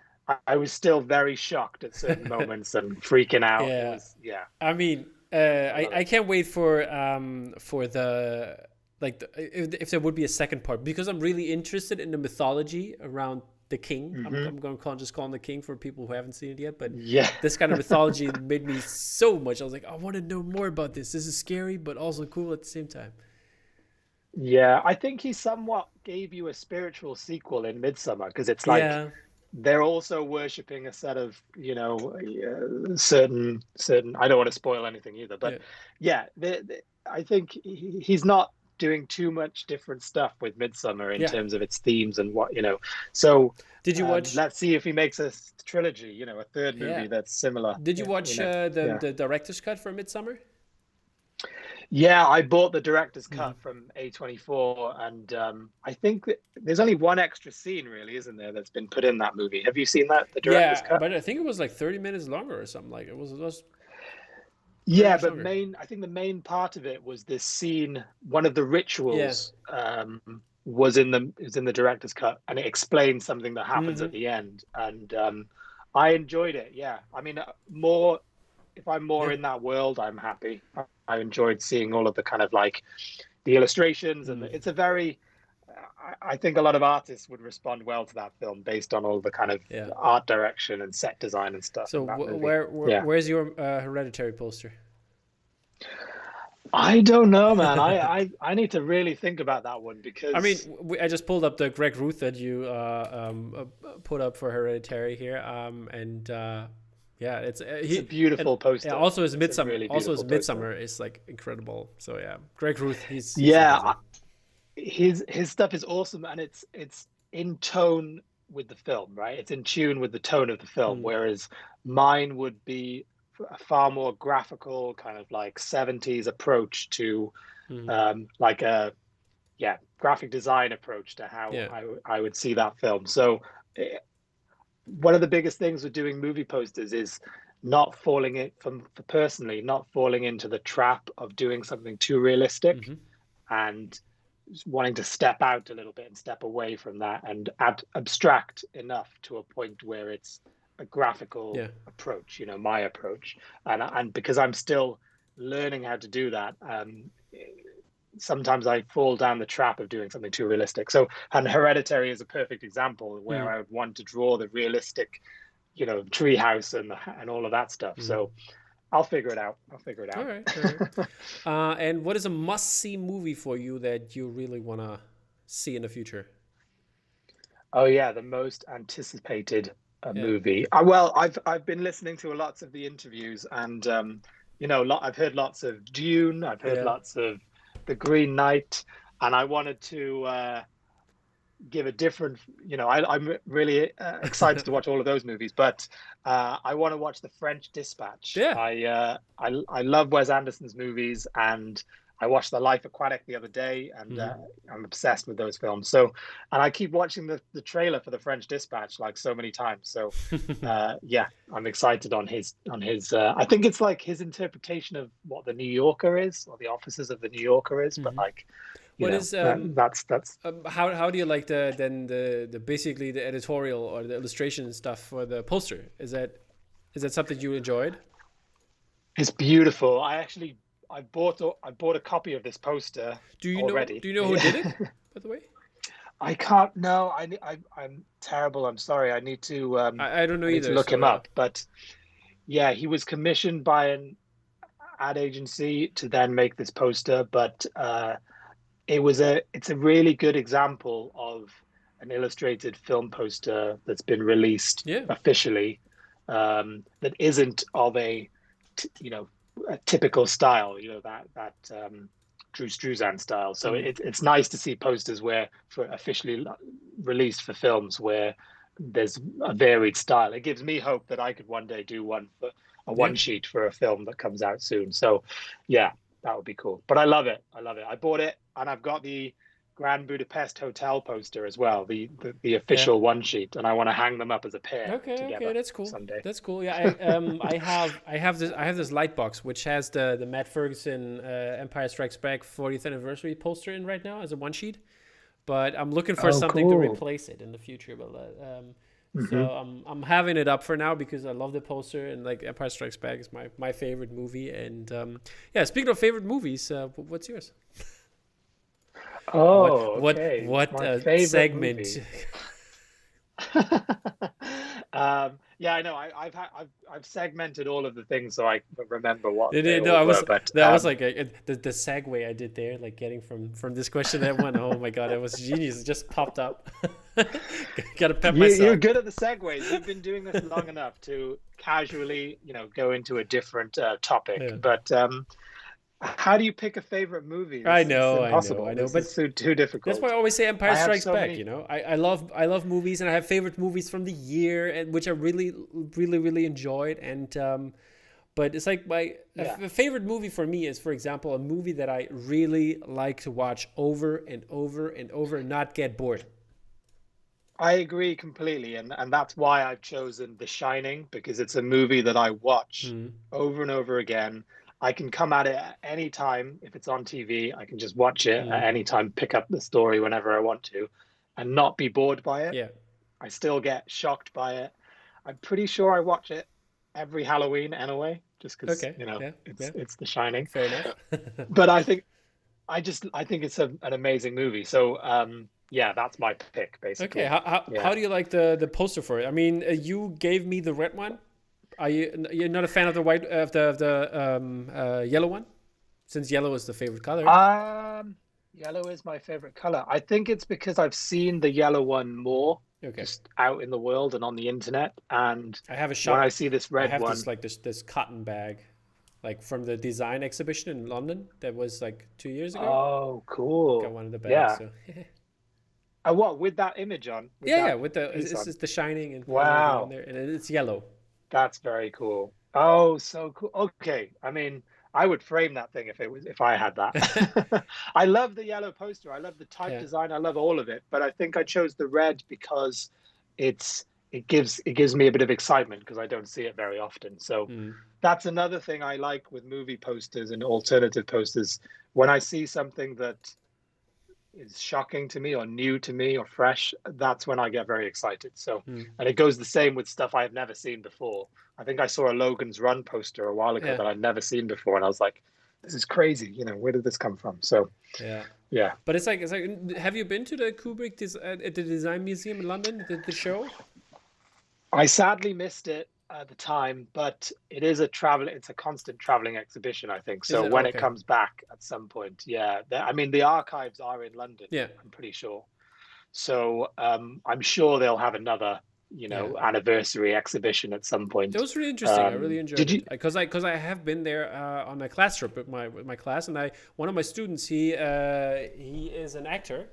I was still very shocked at certain moments and freaking out. It Yeah. was I mean, I can't wait for the like if there would be a second part, because I'm really interested in the mythology around the king. I'm going to just call him the king for people who haven't seen it yet. But yeah. this kind of mythology made me so much. I was like, I want to know more about this. This is scary, but also cool at the same time. Yeah, I think he somewhat gave you a spiritual sequel in Midsummer because it's like Yeah. they're also worshipping a set of, you know, certain. I don't want to spoil anything either, but yeah, I think he's not doing too much different stuff with Midsummer in terms of its themes and what, you know. So did you watch? Let's see if he makes a trilogy, you know, a third movie that's similar. Did you watch you know, the director's cut for Midsummer? Yeah, I bought the director's cut from A24, and I think that there's only one extra scene, really, isn't there, that's been put in that movie. Have you seen that, the director's cut? But I think it was like 30 minutes longer or something. Like it was yeah, but longer. I think the main part of it was this scene. One of the rituals was in the director's cut, and it explained something that happens at the end. And I enjoyed it. Yeah, I mean, if I'm more in that world, I'm happy. I enjoyed seeing all of the kind of like the illustrations, and it's a very. I think a lot of artists would respond well to that film based on all the kind of art direction and set design and stuff. So where's your Hereditary poster? I don't know, man. I need to really think about that one because I mean, I just pulled up the Greg Ruth that you put up for Hereditary here, and yeah, it's a beautiful poster. Yeah, also his Midsummer, really his Midsummer is like incredible. So yeah, Greg Ruth, he's yeah, his stuff is awesome, and it's in tone with the film, right? It's in tune with the tone of the film, whereas mine would be a far more graphical, kind of like 70s approach to like a graphic design approach to how I would see that film. So one of the biggest things with doing movie posters is not falling into the trap of doing something too realistic and wanting to step out a little bit and step away from that and abstract enough to a point where it's a graphical approach, you know, my approach. And because I'm still learning how to do that, sometimes I fall down the trap of doing something too realistic. So, and Hereditary is a perfect example where I would want to draw the realistic, you know, treehouse and all of that stuff. So I'll figure it out. All right. And what is a must-see movie for you that you really want to see in the future? Oh yeah, the most anticipated Yeah. movie. I've been listening to lots of the interviews, and I've heard lots of Dune. I've heard Yeah. lots of The Green Knight, and I wanted to give a different. I'm really excited to watch all of those movies, but I want to watch The French Dispatch. Yeah. I love Wes Anderson's movies, and I watched The Life Aquatic the other day, and I'm obsessed with those films. So, and I keep watching the trailer for The French Dispatch like so many times. So, yeah, I'm excited on his. I think it's like his interpretation of what the New Yorker is, or the offices of the New Yorker is, but like. What is That's how do you like the basically the editorial or the illustration and stuff for the poster? Is that something you enjoyed? It's beautiful. I bought a copy of this poster already. Do you know who did it, by the way? I can't. No, I'm terrible. I'm sorry. I need to. I don't know either. To look him up, but yeah, he was commissioned by an ad agency to then make this poster, but. It's a really good example of an illustrated film poster that's been released officially, that isn't of a typical style, that Drew Struzan style. So it's nice to see posters for officially released for films where there's a varied style. It gives me hope that I could one day do one sheet for a film that comes out soon. So yeah. That would be cool. But I love it. I bought it, and I've got the Grand Budapest Hotel poster as well, the official one sheet, and I want to hang them up as a pair together. Okay, that's cool. Someday. That's cool. Yeah, I have this light box which has the Matt Ferguson Empire Strikes Back 40th anniversary poster in right now as a one sheet, but I'm looking for something to replace it in the future. But so I'm having it up for now because I love the poster, and like Empire Strikes Back is my favorite movie. And speaking of favorite movies, what's yours? Oh, what segment? Yeah, I know. I've segmented all of the things so I remember what. I was like the segue I did there, like getting from this question to that one. Oh my god, it was genius! It just popped up. Gotta pep myself. You're good at the segues. You've been doing this long enough to casually, go into a different topic. Yeah. But how do you pick a favorite movie? I know, but it's too difficult. That's why I always say Empire Strikes Back. I love movies, and I have favorite movies from the year, and which I really, really, really enjoyed. And but it's like a favorite movie for me is, for example, a movie that I really like to watch over and over and over and not get bored. I agree completely, and that's why I've chosen The Shining, because it's a movie that I watch over and over again. I can come at it at any time. If it's on TV, I can just watch it at any time, pick up the story whenever I want to, and not be bored by it. Yeah. I still get shocked by it. I'm pretty sure I watch it every Halloween anyway, just because it's The Shining. Fair enough. But I think it's an amazing movie. So that's my pick basically. Okay, how do you like the poster for it? I mean, you gave me the red one. You're not a fan of the white of the yellow one, since yellow is the favorite color? Yellow is my favorite color. I think it's because I've seen the yellow one more just out in the world and on the internet, and I have a shot. When I see this red one, this cotton bag, like from the design exhibition in London that was like 2 years ago. Oh, cool! Got one of the bags. Yeah. So. What with that image on? With it's The Shining and wow, there, and it's yellow. That's very cool. Oh, so cool. Okay, I mean, I would frame that thing if I had that. I love the yellow poster. I love the type design. I love all of it. But I think I chose the red because it gives me a bit of excitement because I don't see it very often. So that's another thing I like with movie posters and alternative posters. When I see something that is shocking to me or new to me or fresh, that's when I get very excited. So and it goes the same with stuff I've never seen before. I think I saw a Logan's Run poster a while ago that I'd never seen before, and I was like, this is crazy, where did this come from? So yeah but it's like have you been to the Kubrick at the Design Museum in London, the show? I sadly missed it at the time, but it's a constant traveling exhibition, I think. So when it comes back at some point, the archives are in London. I'm pretty sure. So I'm sure they'll have another anniversary exhibition at some That point. was really interesting. I really enjoyed Did you? it because I have been there on my class trip with my class, and one of my students he is an actor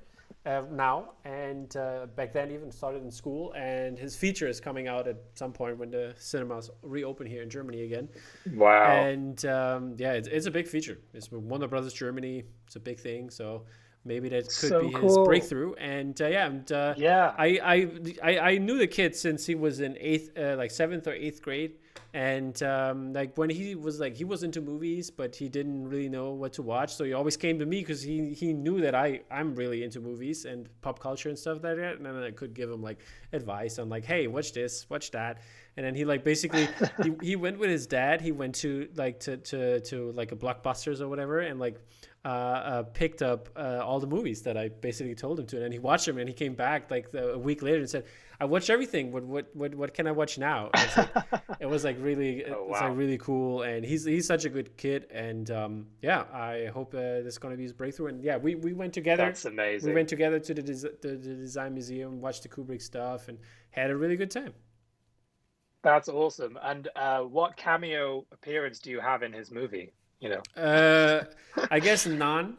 now, and back then even started in school, and his feature is coming out at some point when the cinemas reopen here in Germany again. Wow. And it's a big feature. It's Warner Brothers Germany. It's a big thing, so maybe that could So be his cool. breakthrough. And Yeah. I knew the kid since he was in seventh or eighth grade, and when he was into movies, but he didn't really know what to watch, so he always came to me because he knew that I'm really into movies and pop culture and stuff like that, and then I could give him like advice on like, hey, watch this, watch that. And then he basically he went with his dad. He went to like a Blockbusters or whatever, and picked up all the movies that I basically told him to. And then he watched them, and he came back a week later and said, "I watched everything. What can I watch now?" It was really it's really cool. And he's such a good kid. And I hope this is gonna be his breakthrough. And yeah, we went together. That's amazing. We went together to the design museum, watched the Kubrick stuff, and had a really good time. That's awesome. And what cameo appearance do you have in his movie? I guess none,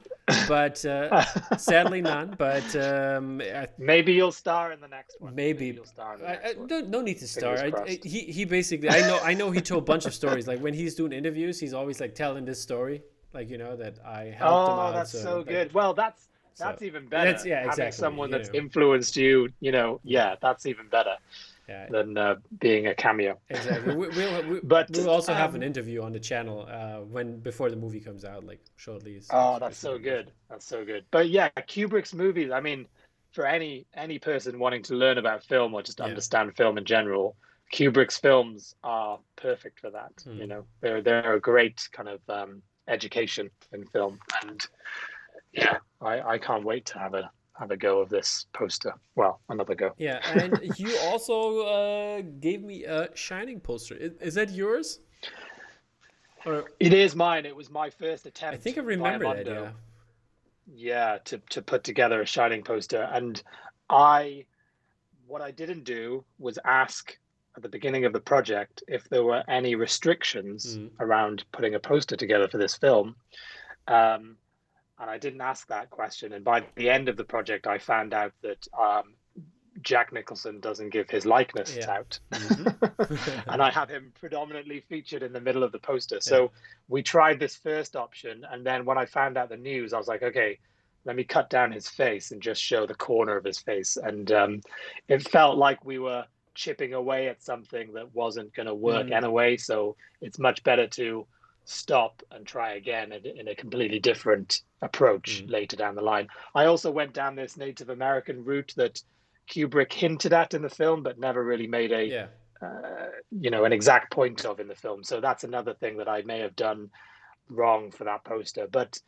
but sadly none. But maybe you'll star in the next one. Maybe you'll star in the next one. No need to star. He basically, I know he told a bunch of stories. Like when he's doing interviews, he's always like telling this story, that I helped him out. Oh, that's so good. Well, that's even better. Exactly. Having someone that's influenced you, that's even better. Yeah. Than being a cameo. Exactly. We'll also have an interview on the channel before the movie comes out, like shortly. That's so good. That's so good. But yeah, Kubrick's movies, I mean, for any person wanting to learn about film or just understand film in general, Kubrick's films are perfect for that. They're a great kind of education in film. And yeah, I can't wait to have a go of this poster. Well, another go. Yeah, and you also gave me a Shining poster. Is that yours? Or... It is mine. It was my first attempt. I think I remember that, yeah. Yeah, to put together a Shining poster. And what I didn't do was ask at the beginning of the project if there were any restrictions around putting a poster together for this film. And I didn't ask that question. And by the end of the project, I found out that Jack Nicholson doesn't give his likeness out. Mm-hmm. And I have him predominantly featured in the middle of the poster. So we tried this first option. And then when I found out the news, I was like, okay, let me cut down his face and just show the corner of his face. And it felt like we were chipping away at something that wasn't going to work anyway. So it's much better to stop and try again in a completely different approach later down the line. I also went down this Native American route that Kubrick hinted at in the film, but never really made an exact point of in the film. So that's another thing that I may have done wrong for that poster. But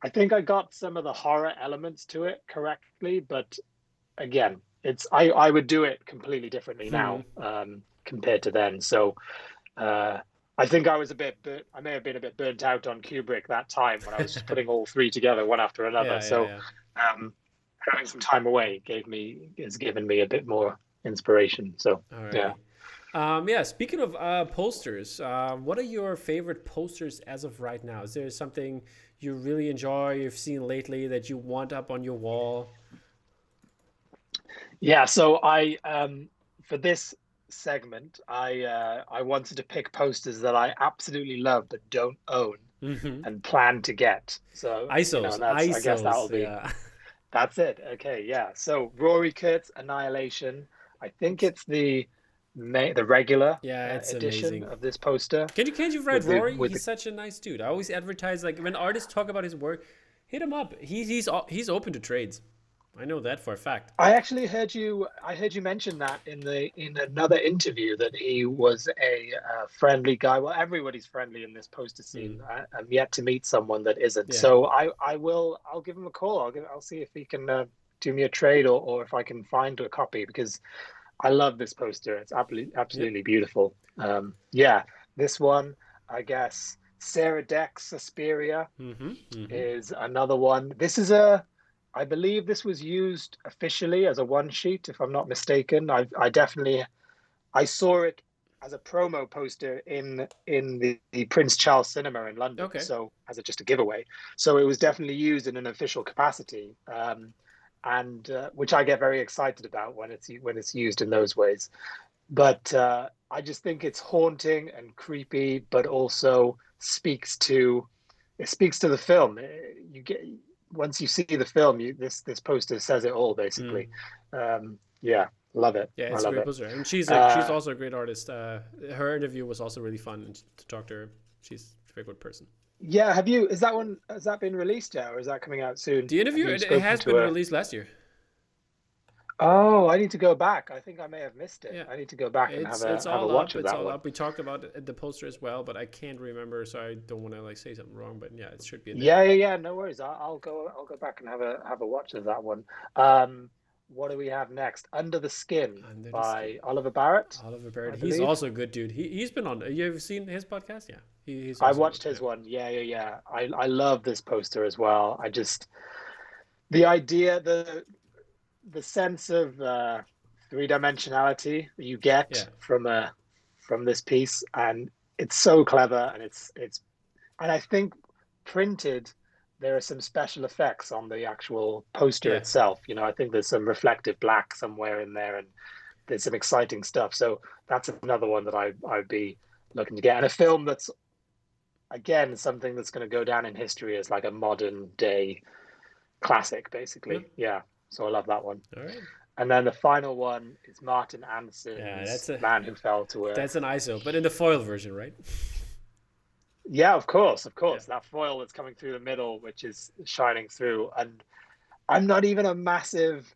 I think I got some of the horror elements to it correctly. But again, I would do it completely differently now compared to then. So I think I may have been a bit burnt out on Kubrick that time when I was just putting all three together one after another. Having some time away has given me a bit more inspiration. So, Speaking of posters, what are your favorite posters as of right now? Is there something you really enjoy, you've seen lately that you want up on your wall? Yeah, so for this segment, I wanted to pick posters that I absolutely love but don't own and plan to get. So I guess that'll be that's it. Okay, yeah. So Rory Kurtz's Annihilation. I think it's the regular edition of this poster. Can't you write Rory? He's such a nice dude. I always advertise, like when artists talk about his work, hit him up. He's open to trades. I know that for a fact. I actually heard you mention that in another interview, that he was a friendly guy. Well, everybody's friendly in this poster scene. I'm yet to meet someone that isn't. Yeah. So I'll give him a call. I'll see if he can do me a trade or if I can find a copy, because I love this poster. It's absolutely beautiful. This one, I guess, Sarah Deck's Suspiria is another one. This is I believe this was used officially as a one sheet, if I'm not mistaken. I definitely I saw it as a promo poster in the Prince Charles Cinema in London. Okay. So as just a giveaway. So it was definitely used in an official capacity, and which I get very excited about when it's used in those ways. But I just think it's haunting and creepy, but also speaks to the film. You get once you see the film, this poster says it all basically. Yeah, love it. Yeah, it's I a love great it. poster, and she's also a great artist. Her interview was also really fun and to talk to her. She's a very good person. Yeah, has that been released yet, or is that coming out soon? The interview, it has been released last year. Oh, I need to go back. I think I may have missed it. Yeah. I need to go back and have a watch of that one. It's all up. We talked about it, the poster as well, but I can't remember, so I don't want to like say something wrong. But yeah, it should be in there. Yeah. No worries. I'll go back and have a watch of that one. What do we have next? Under the Skin by Oliver Barrett. Oliver Barrett. He's also a good dude. He's been on. You ever seen his podcast? Yeah. I watched his one. Yeah. I love this poster as well. I just the idea, the sense of three-dimensionality that you get from this piece, and it's so clever, and and I think printed there are some special effects on the actual poster itself. I think there's some reflective black somewhere in there, and there's some exciting stuff. So that's another one that I'd be looking to get, and a film that's again something that's going to go down in history as like a modern day classic, basically. Yeah. So I love that one. All right. And then the final one is Martin Anderson's that's a Man Who Fell to Earth. That's an ISO, but in the foil version, right? Yeah, of course. Yeah. That foil that's coming through the middle, which is shining through. And I'm not even a massive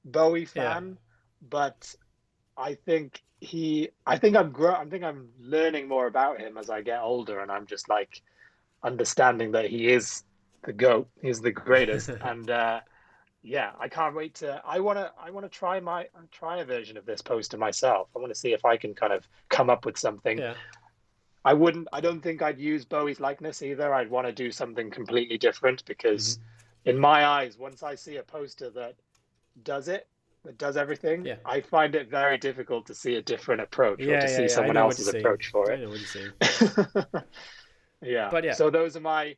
Bowie fan, but I think I'm learning more about him as I get older, and I'm just like understanding that he is the GOAT. He's the greatest. And yeah, I can't wait to. I want to try a version of this poster myself. I want to see if I can kind of come up with something. Yeah. I don't think I'd use Bowie's likeness either. I'd want to do something completely different because, in my eyes, once I see a poster that does everything, I find it very difficult to see a different approach or to see someone else's approach for it. I know what you're saying. Yeah. But yeah. So those are my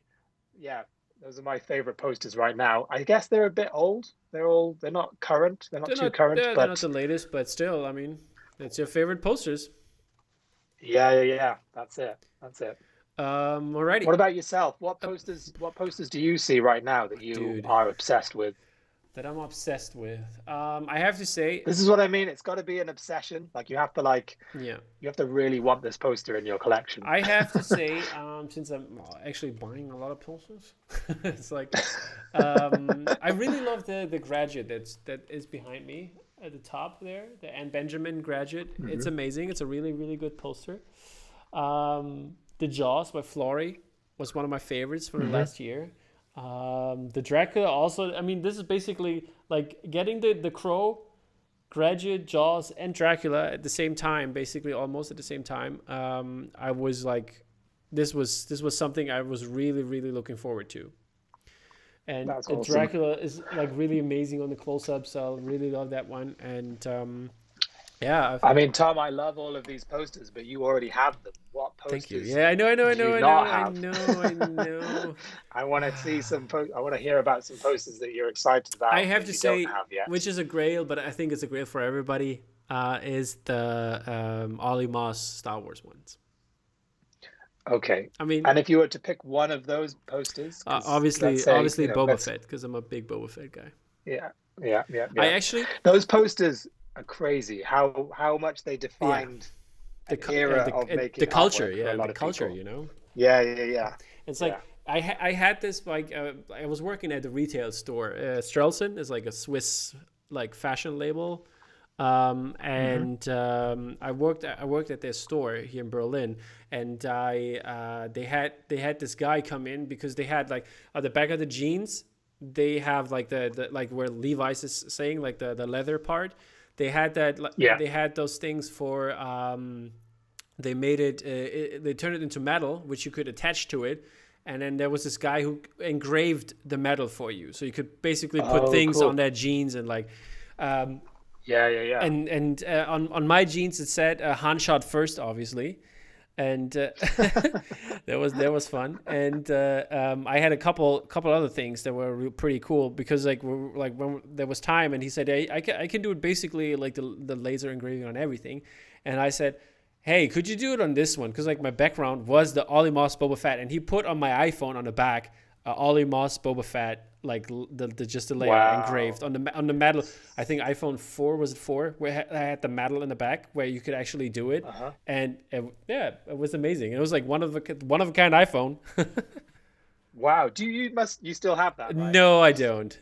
favorite posters right now. I guess they're a bit old. They're not current. They're not too current. They're not the latest, but still, I mean, it's your favorite posters. Yeah. That's it. Alrighty. What about yourself? What posters do you see right now that you are obsessed with? That I'm obsessed with. I have to say, this is what I mean. It's got to be an obsession. Like you have to really want this poster in your collection. I have to say, since I'm actually buying a lot of posters, it's like I really love the graduate that is behind me at the top there, the Anne Benjamin graduate. It's amazing. It's a really, really good poster. The Jaws by Flory was one of my favorites from the last year. The Dracula also, I mean, this is basically like getting the Crow, Graduate, Jaws, and Dracula at the same time, basically almost at the same time. I was like, this was something I was really, really looking forward to. And that's awesome. Dracula is like really amazing on the close-up, so I really love that one. And yeah. I mean, Tom, I love all of these posters, but you already have them. What posters? Thank you. Yeah, I know. I know. I want to see I want to hear about some posters that you're excited about. I have to say, which is a grail, but I think it's a grail for everybody, is the Ollie Moss Star Wars ones. Okay. I mean, and if you were to pick one of those posters, obviously Boba Fett, because I'm a big Boba Fett guy. Yeah. I actually, those posters are crazy. How much they defined the era of making the culture. Yeah, the culture. You know. Yeah. It's like I had this like I was working at the retail store. Strelson is like a Swiss like fashion label. I worked at their store here in Berlin, and they had this guy come in because they had like at the back of the jeans they have like the like where Levi's is saying like the leather part. They had that. They had those things for. They made it. They turned it into metal, which you could attach to it. And then there was this guy who engraved the metal for you, so you could basically put things on that jeans and like. Yeah. And on my jeans it said Han shot first, obviously, and that was fun. And I had a couple other things that were pretty cool because like when there was time, and he said, hey, I can do it basically like the laser engraving on everything, and I said, hey, could you do it on this one? Because like my background was the Ollie Moss Boba Fett, and he put on my iPhone on the back Ollie Moss Boba Fett, like the just the layer engraved on the metal. I think iPhone 4, was it 4, where I had the metal in the back where you could actually do it, and it was amazing. It was like one of a kind iPhone. Wow. You still have that, right? No, I don't.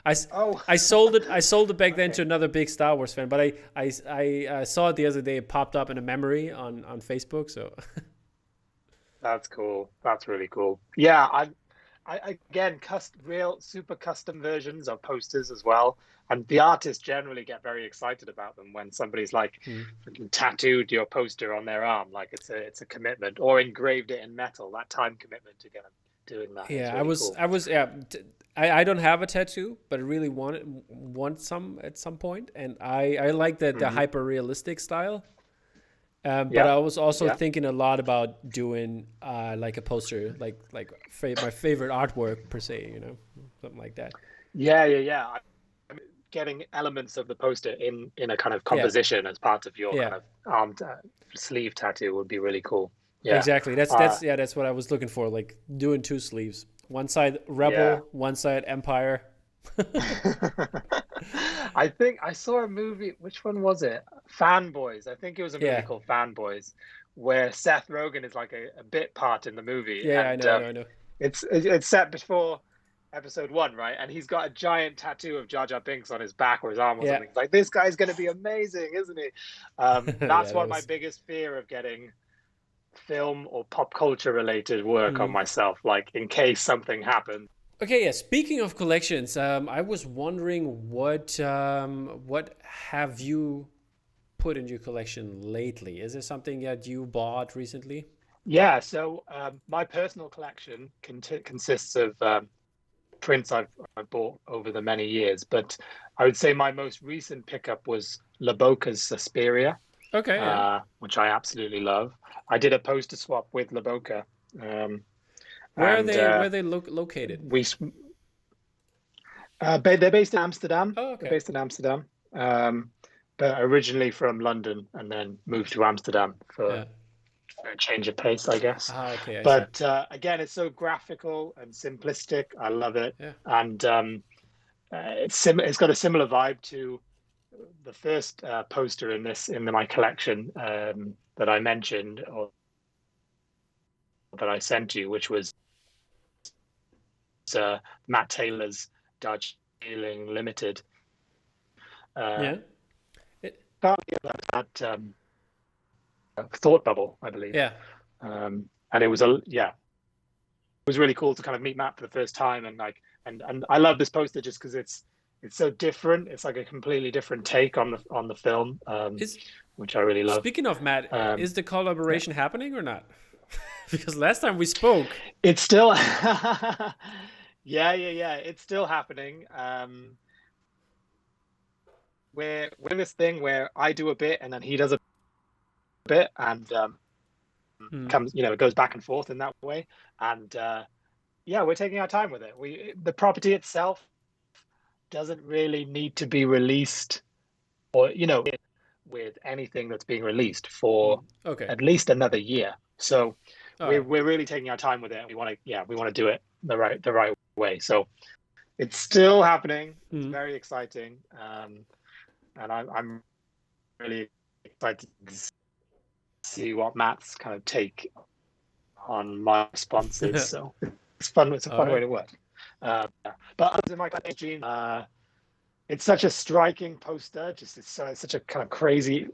I sold it. I sold it back then Okay. to another big Star Wars fan, but I saw it the other day. It popped up in a memory on Facebook. So That's cool. That's really cool. Yeah, I again, real super custom versions of posters as well. And the artists generally get very excited about them when somebody's like freaking tattooed your poster on their arm, like it's a commitment, or engraved it in metal. That time commitment to get them doing that is yeah, really cool. I was yeah. I don't have a tattoo, but I really want some at some point, and I like the hyper realistic style. But I was also thinking a lot about doing like a poster, like my favorite artwork per se, something like that. Yeah. I mean, getting elements of the poster in a kind of composition as part of your kind of arm sleeve tattoo would be really cool. Yeah, exactly. That's what I was looking for, like doing 2 sleeves. One side Rebel, one side Empire. I think I saw a movie. Which one was it? Fanboys. I think it was a movie called Fanboys, where Seth Rogen is like a bit part in the movie. Yeah, and, I know. It's set before episode 1, right? And he's got a giant tattoo of Jar Jar Binks on his back or his arm or something. It's like, this guy's going to be amazing, isn't he? That's my biggest fear of getting film or pop culture related work on myself, like in case something happens. Okay, yeah. Speaking of collections, I was wondering what have you put in your collection lately? Is there something that you bought recently? Yeah, so my personal collection consists of prints I've bought over the many years, but I would say my most recent pickup was Laboca's Suspiria, Okay, which I absolutely love. I did a poster swap with Laboca. Where are and they? Where are they located? They're based in Amsterdam. Oh, They're okay. based in Amsterdam, but originally from London, and then moved to Amsterdam for Yeah. a change of pace, I guess. Okay, I see. But again, it's so graphical and simplistic. I love it, Yeah. and it's got a similar vibe to the first poster in my collection that I mentioned, or that I sent you, which was Matt Taylor's Darjeeling Limited. Yeah. Partly about that thought bubble, I believe. Yeah. And it was really cool to kind of meet Matt for the first time, and I love this poster just because it's so different. It's like a completely different take on the film, which I really love. Speaking of Matt, is the collaboration happening or not? Because last time we spoke, it's still yeah, it's still happening. We're in this thing where I do a bit and then he does a bit, and comes, it goes back and forth in that way. And we're taking our time with it. The property itself doesn't really need to be released, or with anything that's being released for at least another year. So we're really taking our time with it. We want to do it the right way. So it's still happening. It's very exciting, and I'm really excited to see what Matt's kind of take on my responses. So it's fun. It's a fun way to work. But other than my collection, it's such a striking poster. Just it's such a kind of crazy,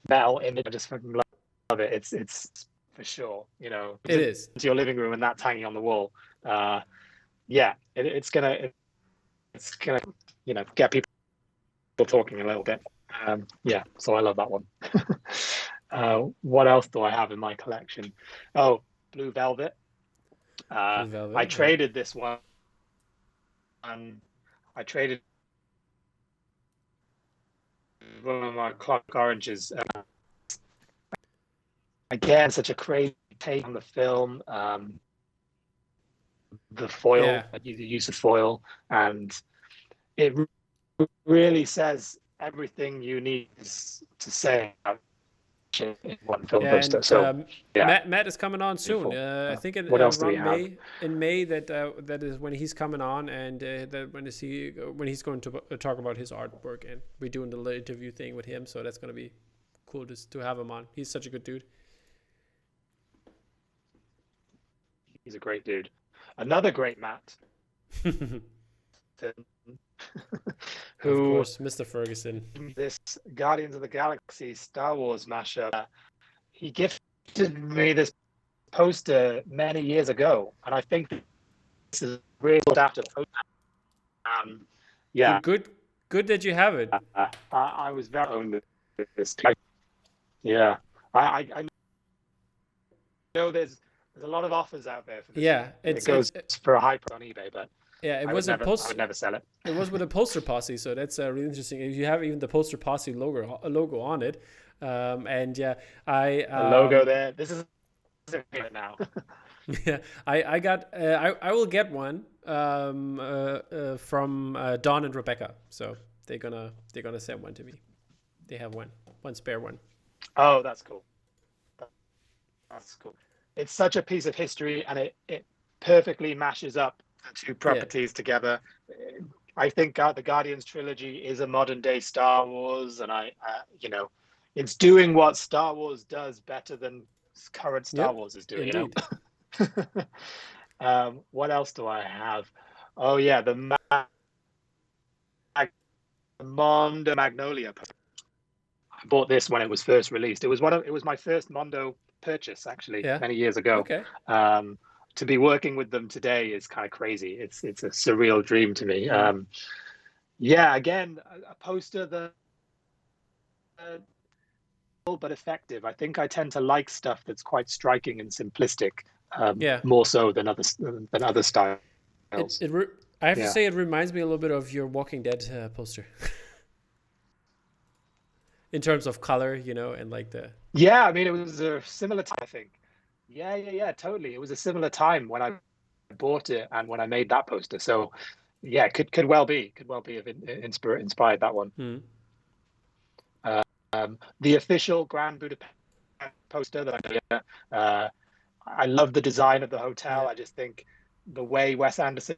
metal image. I just fucking love it. It's for sure. it is. To your living room and that's hanging on the wall. It's gonna get people talking a little bit. So I love that one. What else do I have in my collection? Oh, Blue Velvet. I traded this one I traded one of my Clock Oranges. Again, such a crazy take on the film. The foil, the use of foil, and it really says everything you need to say in one film poster. So Matt is coming on soon. I think what else do we around have? May. In May, that is when he's coming on, and when he's going to talk about his artwork, and we're doing the little interview thing with him. So that's going to be cool to have him on. He's such a good dude. He's a great dude. Another great Matt. Who, of course, Mr. Ferguson. This Guardians of the Galaxy Star Wars mashup. He gifted me this poster many years ago, and I think this is really after the poster. Yeah. Good that you have it. I was very owned this. Yeah. I know there's a lot of offers out there for this. Yeah, it goes for a high price on eBay, but yeah, I would never sell it. It was with a poster posse, so that's really interesting. If you have even the poster posse logo on it, and yeah, a logo there. This is it now. Yeah, I will get one from Dawn and Rebecca. So they're gonna send one to me. They have one spare one. Oh, that's cool. That's cool. It's such a piece of history, and it perfectly mashes up the two properties together. I think the Guardians trilogy is a modern day Star Wars, and it's doing what Star Wars does better than current Star Wars is doing. What else do I have? Oh yeah, the Mondo Magnolia. I bought this when it was first released. It was my first Mondo purchase, actually, many years ago. Okay. To be working with them today is kind of crazy. It's a surreal dream to me. Again, a poster that but effective. I think I tend to like stuff that's quite striking and simplistic, more so than other styles. I have to say, it reminds me a little bit of your Walking Dead poster. In terms of color, and like the... Yeah, I mean, it was a similar time, I think. Yeah, totally. It was a similar time when I bought it and when I made that poster. So, yeah, could well be inspired that one. The official Grand Budapest poster that I love the design of the hotel. I just think the way Wes Anderson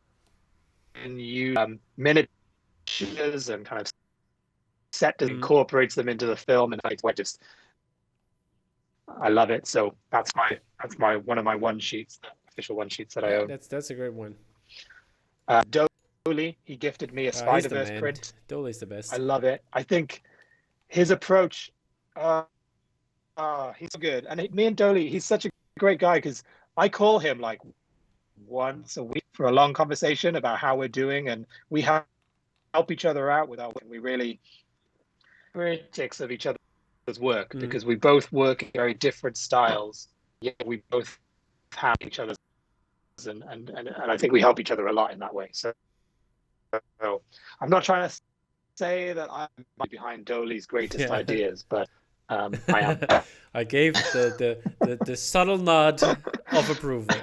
used miniatures and kind of set incorporates them into the film, and I love it. So that's my one of my one sheets, the official one sheets that I own. That's a great one. Doley, he gifted me a Spider-Verse print. Doley's the best. I love it. I think his approach, he's so good. And me and Doley, he's such a great guy, because I call him like once a week for a long conversation about how we're doing, and we help each other out with our work. We really critics of each other's work, because we both work in very different styles. Yeah, we both have each other's, and I think we help each other a lot in that way. So I'm not trying to say that I'm behind Doley's greatest ideas, but I am. I gave the subtle nod of approval.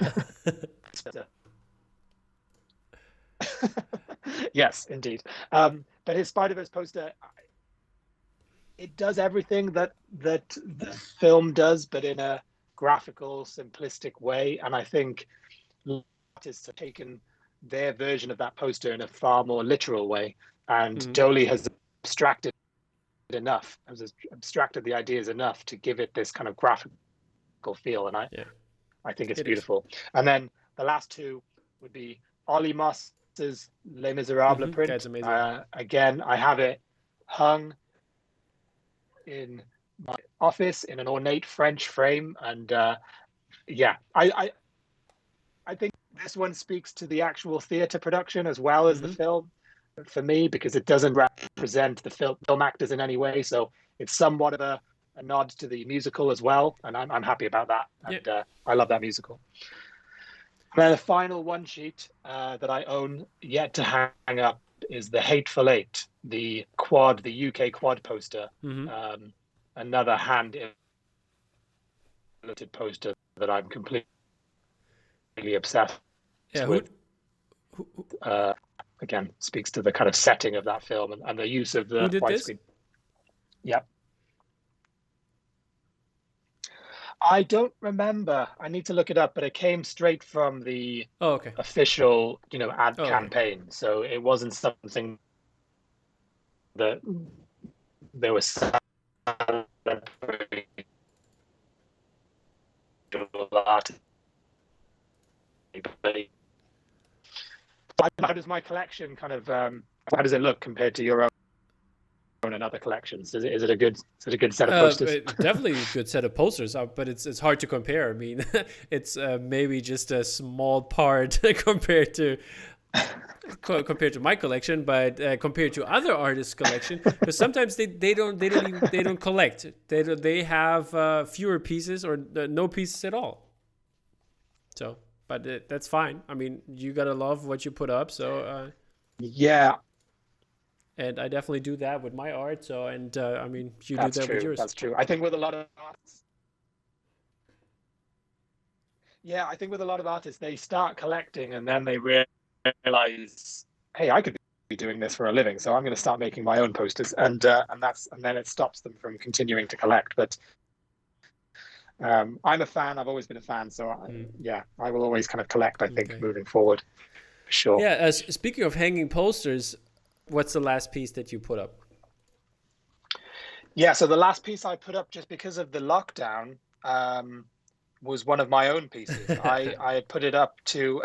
Yes, indeed. But his Spider-Verse poster, it does everything that the film does, but in a graphical, simplistic way. And I think artists have taken their version of that poster in a far more literal way. And Doley has abstracted the ideas enough to give it this kind of graphical feel. And I think it's beautiful. And then the last two would be Ollie Moss's Les Miserables print. That's amazing. Again, I have it hung in my office in an ornate French frame, and I think this one speaks to the actual theater production as well as the film for me, because it doesn't represent the film actors in any way, so it's somewhat of a nod to the musical as well, and I'm happy about that. And I love that musical. And then the final one sheet that I own yet to hang up is the Hateful Eight, the quad, the UK quad poster. Another hand illustrated poster that I'm completely obsessed Yeah, with. Again, speaks to the kind of setting of that film and the use of the who did this? widescreen. Yep. I don't remember. I need to look it up, but it came straight from the official, ad campaign. So it wasn't something that there was how does my collection kind of how does it look compared to your own and other collections? Is it a good set of posters? Definitely a good set of posters, but it's hard to compare. I mean, it's maybe just a small part compared to my collection, but compared to other artists' collection, because sometimes they don't collect. They have fewer pieces or no pieces at all. So, but that's fine. I mean, you gotta love what you put up. So yeah. And I definitely do that with my art. So, and I mean, you That's do that true. with yours. That's true. I think with a lot of artists, they start collecting and then they realize, hey, I could be doing this for a living, so I'm going to start making my own posters, and then it stops them from continuing to collect. But I'm a fan. I've always been a fan, so I will always kind of collect. I think moving forward, for sure. Yeah. Speaking of hanging posters, what's the last piece that you put up? Yeah, so the last piece I put up, just because of the lockdown, was one of my own pieces. I had put it up to,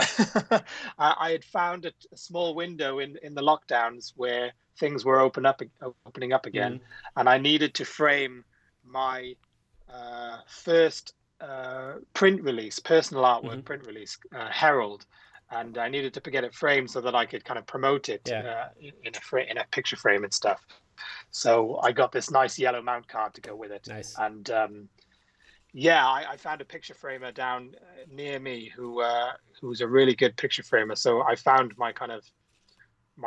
I had found a small window in the lockdowns where things were opening up again, and I needed to frame my first print release, personal artwork print release, Herald. And I needed to get it framed so that I could kind of promote it in a picture frame and stuff. So I got this nice yellow mount card to go with it. Nice. And I found a picture framer down near me who's a really good picture framer. So I found my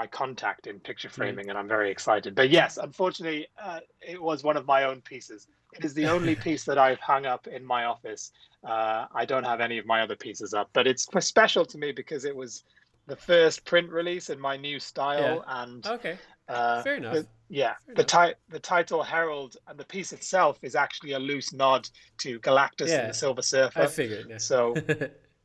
contact in picture framing, and I'm very excited. But yes, unfortunately, it was one of my own pieces. It is the only piece that I've hung up in my office. I don't have any of my other pieces up, but it's special to me because it was the first print release in my new style. Yeah. And fair enough. The title Herald and the piece itself is actually a loose nod to Galactus and the Silver Surfer. I figured. Yeah. So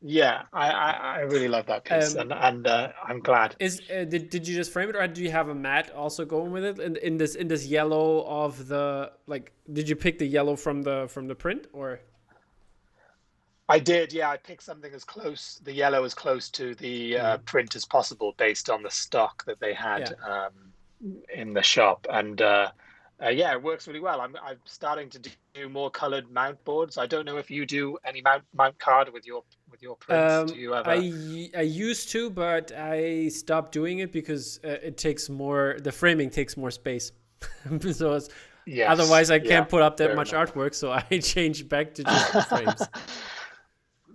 yeah, I really love that piece, and I'm glad. Did you just frame it, or do you have a matte also going with it? In this yellow of the, like, did you pick the yellow from the print, or? I did, yeah. I picked something the yellow as close to the print as possible, based on the stock that they had in the shop, and it works really well. I'm starting to do more colored mount boards. I don't know if you do any mount card with your prints. Do you ever? I used to, but I stopped doing it because the framing takes more space. So otherwise I can't put up that much artwork, so I changed back to just frames.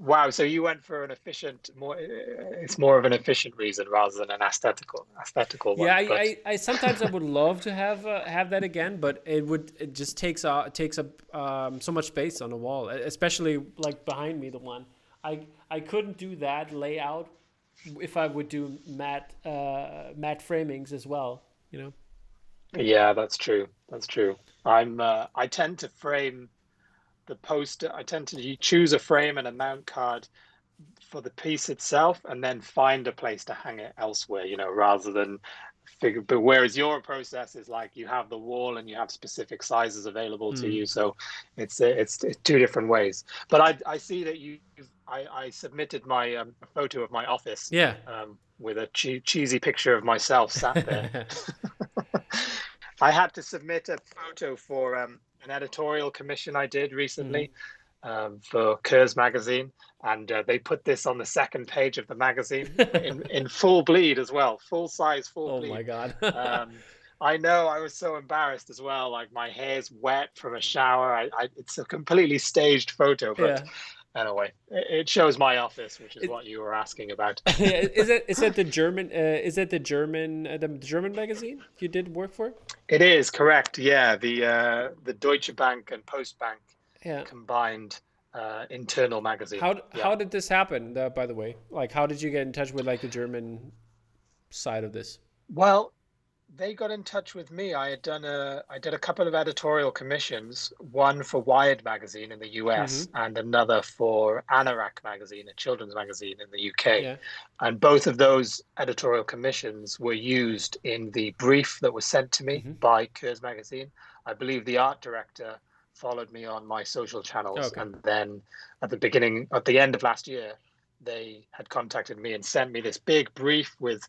Wow, so you went for it's more of an efficient reason rather than an aesthetical one. Yeah, I sometimes I would love to have that again, but it just takes up so much space on the wall, especially like behind me, the one. I couldn't do that layout if I would do matte framings as well, Yeah, that's true. I tend to frame the poster. I tend to choose a frame and a mount card for the piece itself, and then find a place to hang it elsewhere, rather than figure. But whereas your process is like you have the wall and you have specific sizes available to you, so it's two different ways. But I see that I submitted my photo of my office, with a cheesy picture of myself sat there. I had to submit a photo for an editorial commission I did recently for Curse magazine, and they put this on the second page of the magazine in full bleed as well, full size, bleed. Oh my god. I know, I was so embarrassed as well. Like, my hair's wet from a shower. It's a completely staged photo, but Anyway, it shows my office, which is It, what you were asking about. is it the German the German magazine you did work for? It is correct. Yeah, the Deutsche Bank and Postbank Yeah. combined internal magazine. Yeah. How did this happen? By the way, like how did you get in touch with like the German side of this? Well, they got in touch with me. I did a couple of editorial commissions, one for Wired magazine in the US Mm-hmm. and another for Anorak magazine, a children's magazine in the UK. Yeah. And both of those editorial commissions were used in the brief that was sent to me Mm-hmm. by Kurz magazine. I believe the art director followed me on my social channels, Okay. and then at the end of last year, they had contacted me and sent me this big brief with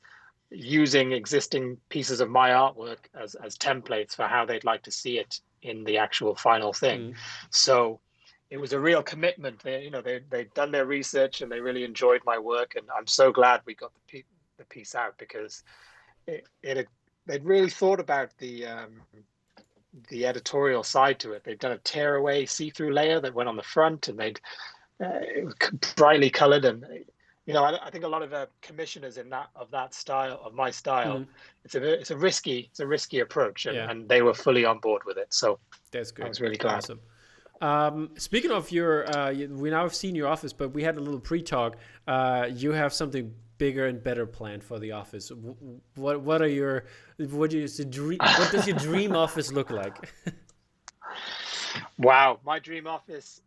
using existing pieces of my artwork as templates for how they'd like to see it in the actual final thing. Mm. So it was a real commitment. They'd done their research and they really enjoyed my work, and I'm so glad we got the piece out because they'd really thought about the editorial side to it. They'd done a tearaway see-through layer that went on the front, and it was brightly colored. And I think a lot of commissioners of that style, of my style, Mm. it's a risky approach, Yeah. and they were fully on board with it. So That's I good. was really glad. Awesome. Speaking of your, we now have seen your office, but we had a little pre-talk. You have something bigger and better planned for the office. What does your dream office look like? Wow, my dream office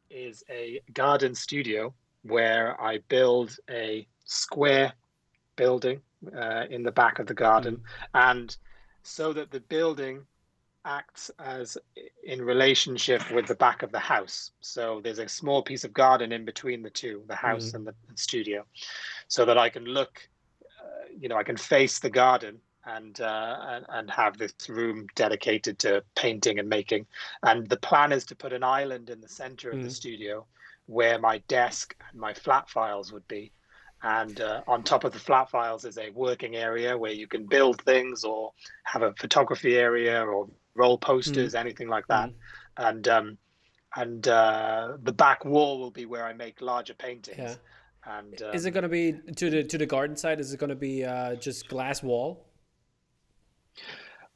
is a garden studio where I build a square building in the back of the garden, and so that the building acts as in relationship with the back of the house. So there's a small piece of garden in between the two, the house and the studio, so that I can look, I can face the garden and have this room dedicated to painting and making. And the plan is to put an island in the center of the studio where my desk and my flat files would be. And on top of the flat files is a working area where you can build things or have a photography area or roll posters, anything like that. And the back wall will be where I make larger paintings. Yeah. And is it going to be to the garden side? Is it going to be just glass wall?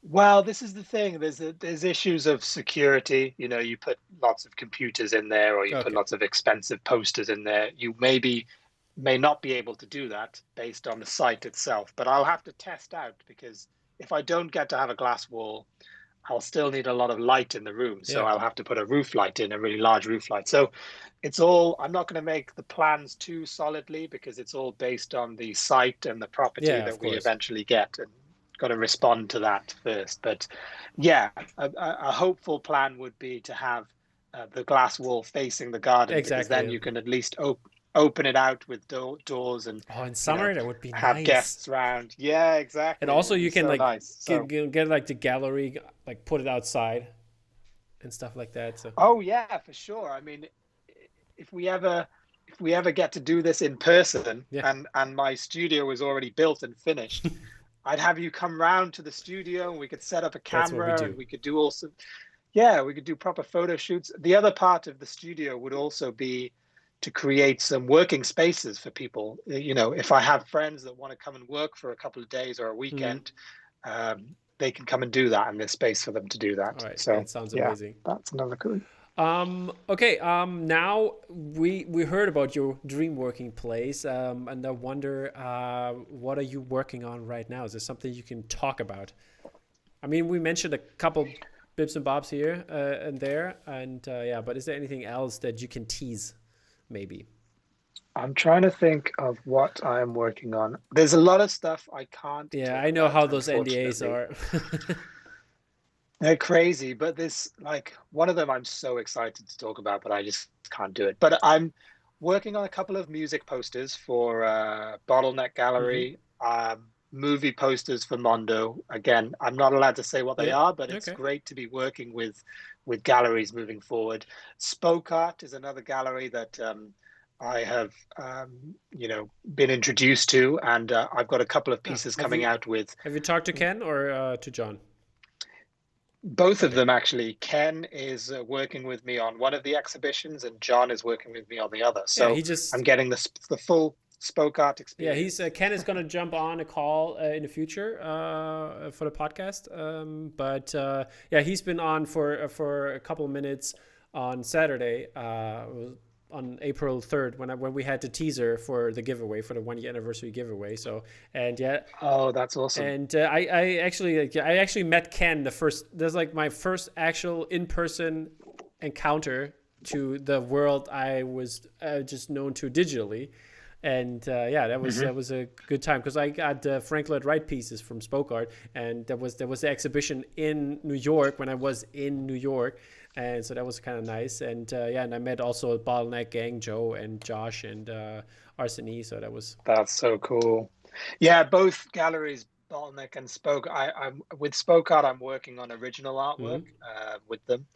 Well, this is the thing. There's issues of security. You put lots of computers in there, or you put lots of expensive posters in there. You may not be able to do that based on the site itself. But I'll have to test out, because if I don't get to have a glass wall, I'll still need a lot of light in the room. So I'll have to put a roof light in, a really large roof light. So I'm not going to make the plans too solidly, because it's all based on the site and the property that we eventually get, and got to respond to that first. But yeah, a hopeful plan would be to have the glass wall facing the garden, because then you can at least open it out with doors and in summer that would be have nice. Guests around. Yeah, exactly. And also you can get like the gallery, like put it outside and stuff like that. So oh yeah, for sure. I mean, if we ever get to do this in person, and my studio was already built and finished, I'd have you come round to the studio and we could set up a camera and we could do we could do proper photo shoots. The other part of the studio would also be to create some working spaces for people. If I have friends that want to come and work for a couple of days or a weekend, they can come and do that, and there's space for them to do that. All right. So that sounds amazing. That's another good. Okay. Now we heard about your dream working place, and I wonder, what are you working on right now? Is there something you can talk about? I mean, we mentioned a couple bits and bobs here and there, and but is there anything else that you can tease, maybe? I'm trying to think of what I am working on. There's a lot of stuff I can't. Yeah, I know how those NDAs are. They're crazy, but one of them I'm so excited to talk about, but I just can't do it. But I'm working on a couple of music posters for Bottleneck Gallery, movie posters for Mondo. Again, I'm not allowed to say what they are, but it's great to be working with galleries moving forward. Spoke Art is another gallery that I have been introduced to, and I've got a couple of pieces coming out with. Have you talked to Ken or to John? Both of Okay. them actually. Ken is working with me on one of the exhibitions, and John is working with me on the other. Yeah, So he just I'm getting the full spoke art yeah, he's experience. Ken is gonna jump on a call in the future for the podcast. But yeah, he's been on for a couple of minutes on Saturday, on April 3rd when we had the teaser for the giveaway for the 1 year anniversary giveaway. So and yeah, Oh, that's awesome. and I actually met Ken the first. That's like my first actual in person encounter to the world I was just known to digitally. And yeah, Hmm. that was a good time because I got Frank Lloyd Wright pieces from Spoke Art, and there was the exhibition in New York when I was in New York, and so that was kind of nice. And yeah, and I met also Bottleneck Gang, Joe and Josh and Arseny, so that was That's so cool. Yeah, both galleries, Bottleneck and Spoke. I'm with Spoke Art. I'm working on original artwork mhm, with them,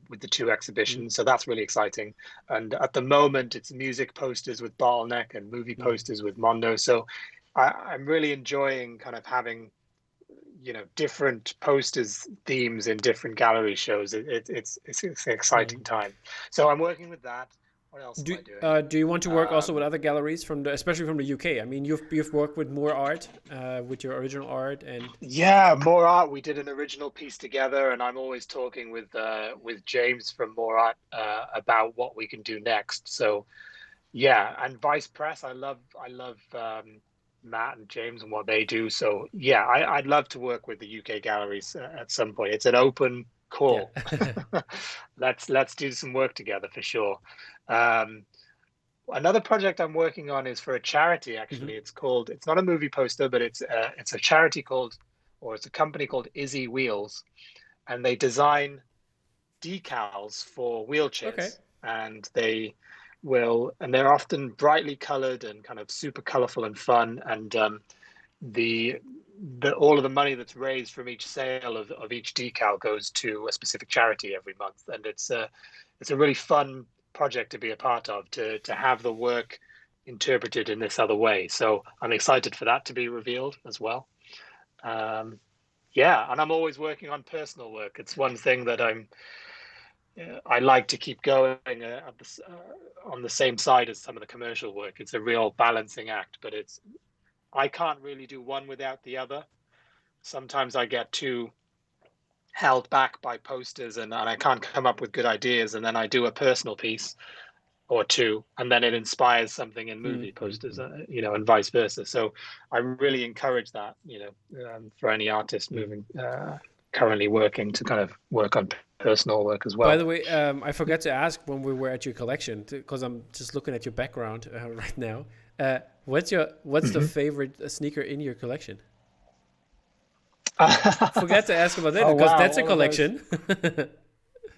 with the two mhm, exhibitions. So that's really exciting. And at the moment, it's music posters with Bottleneck and movie mhm, posters with Mondo. So I'm really enjoying kind of having, different posters themes in different gallery shows. It's an exciting mhm. time. So I'm working with that. What else am I doing? Do you want to work also with Um, other galleries from especially from the UK? I mean, you've worked with more art, with your original art, and Yeah, More Art. We did an original piece together, and I'm always talking with James from More Art about what we can do next. So yeah, and Vice Press. I love Matt and James and what they do. So yeah, I'd love to work with the UK galleries at some point. It's an open yeah. call. Let's do some work together for sure. Um, Another project I'm working on is for a charity. Mhm. Actually, it's not a movie poster, but it's a charity it's a company called Izzy Wheels, and they design decals for Okay. wheelchairs, and they're often brightly colored and kind of super colorful and fun. And the all of the money that's raised from each sale of each decal goes to a specific charity every month, and it's a really fun project to be a part of, to have the work interpreted in this other way. So I'm excited for that to be revealed as well. Um, yeah, and I'm always working on personal work. It's one thing that I like to keep going on the same side as some of the commercial work. It's a real balancing act, but I can't really do one without the other. Sometimes I get too held back by posters, and I can't come up with good ideas, and then I do a personal piece or two, and then it inspires something in movie posters, Mm-hmm. and vice versa. So I really encourage that, for any artist Mm. moving, currently working, to kind of work on personal work as By well. the way, I forgot to ask when we were at your collection because I'm just looking at your background right now. What's the Mhm. favorite sneaker in your collection? Forget to ask about that Oh because wow, that's a all of those. collection.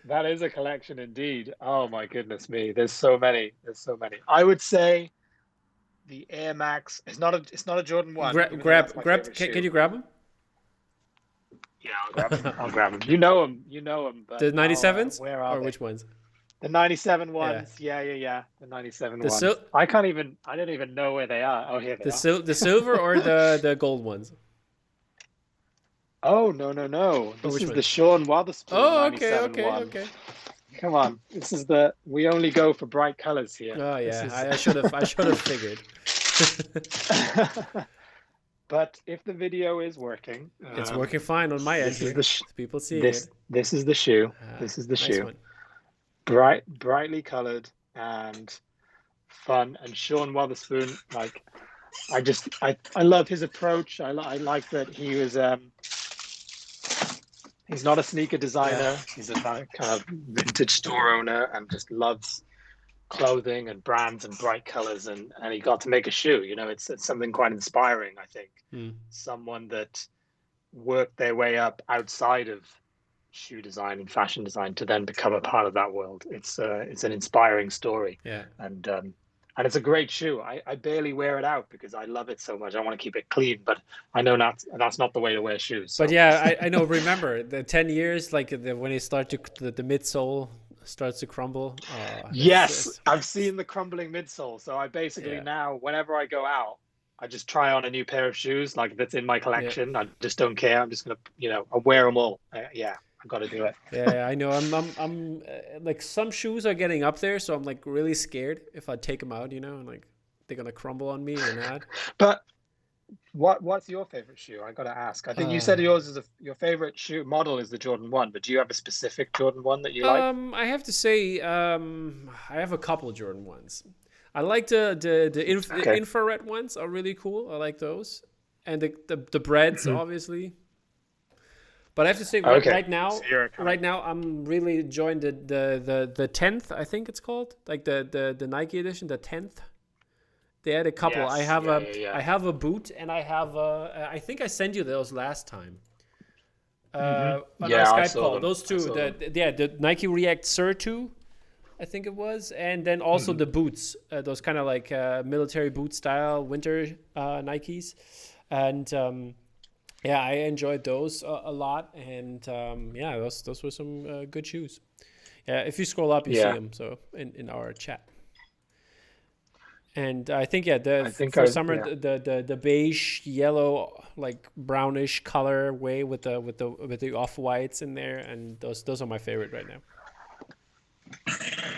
That is a collection indeed. Oh my goodness me. There's so many. There's so many. I would say the Air Max. It's not a Jordan 1, even though that's my favorite Can shoe. you grab them? Yeah, I'll grab them. I'll grab them. You know them. You know them. But The 97s where are or they? which ones? The 97 Yeah, ones. Yeah, yeah, yeah. The 97 the sil ones. I don't even know where they are. Oh, here they are. the silver or the gold ones Oh, no, no, no. or This which is the one? Sean Wotherspoon Oh, okay, 97 okay, one. okay. Come on. We only go for bright colors here. Oh This yeah, is. I should have figured. But if the video is working, It's working fine on my end this is here. the sh People seeing it. this is the shoe. Ah, This is the nice shoe. one. Brightly colored and fun. And Sean Wotherspoon, like, I love his approach. I like that he's not a sneaker Yeah. designer. He's a kind of vintage store owner and just loves clothing and brands and bright colors, and he got to make a shoe. It's something quite inspiring, I think. Mm. Someone that worked their way up outside of shoe design and fashion design to then become a part of that world. It's an inspiring story, Yeah. and it's a great shoe. I barely wear it out because I love it so much. I want to keep it clean, but I know that's not the way to wear shoes. But So yeah, I know. Remember the 10 years, like when it start to the midsole starts to crumble. Oh, yes, that's I've seen the crumbling midsole. So I basically yeah. now, whenever I go out, I just try on a new pair of shoes, like that's in my Yeah. collection. I just don't care. I'm just gonna, I wear them all. Yeah, I've got to do it. Yeah, I know. I'm like some shoes are getting up there, so I'm like really scared if I take them out, and like they're gonna crumble on me or not. But what's your favorite shoe? I got to ask. I think you said yours is your favorite shoe model is the Jordan 1, but do you have a specific Jordan 1 that you like? I have to say, I have a couple of Jordan ones. I like the Okay. infrared ones are really cool. I like those, and the breads Mhm. obviously. But I have to say, Okay. right now, So you're kind of I'm really enjoying the 10th. I think it's called, like the Nike edition, the 10th. They had a couple. yes, yeah, yeah, I yeah. have a boot, and I have a. I think I sent you those last time. On our Yeah, I Skype saw call. them. Those I two, saw them. the Nike React Sur 2, I think it was, and then also the boots, those kind of like military boot style winter Nikes, and yeah, I enjoyed those a lot, and yeah, those were some good shoes. Yeah, if you scroll up, you see Yeah, them. So in our chat, and I think yeah, the I think for I summer yeah. the beige, yellow, like brownish color way with the off whites in there, and those are my favorite right now.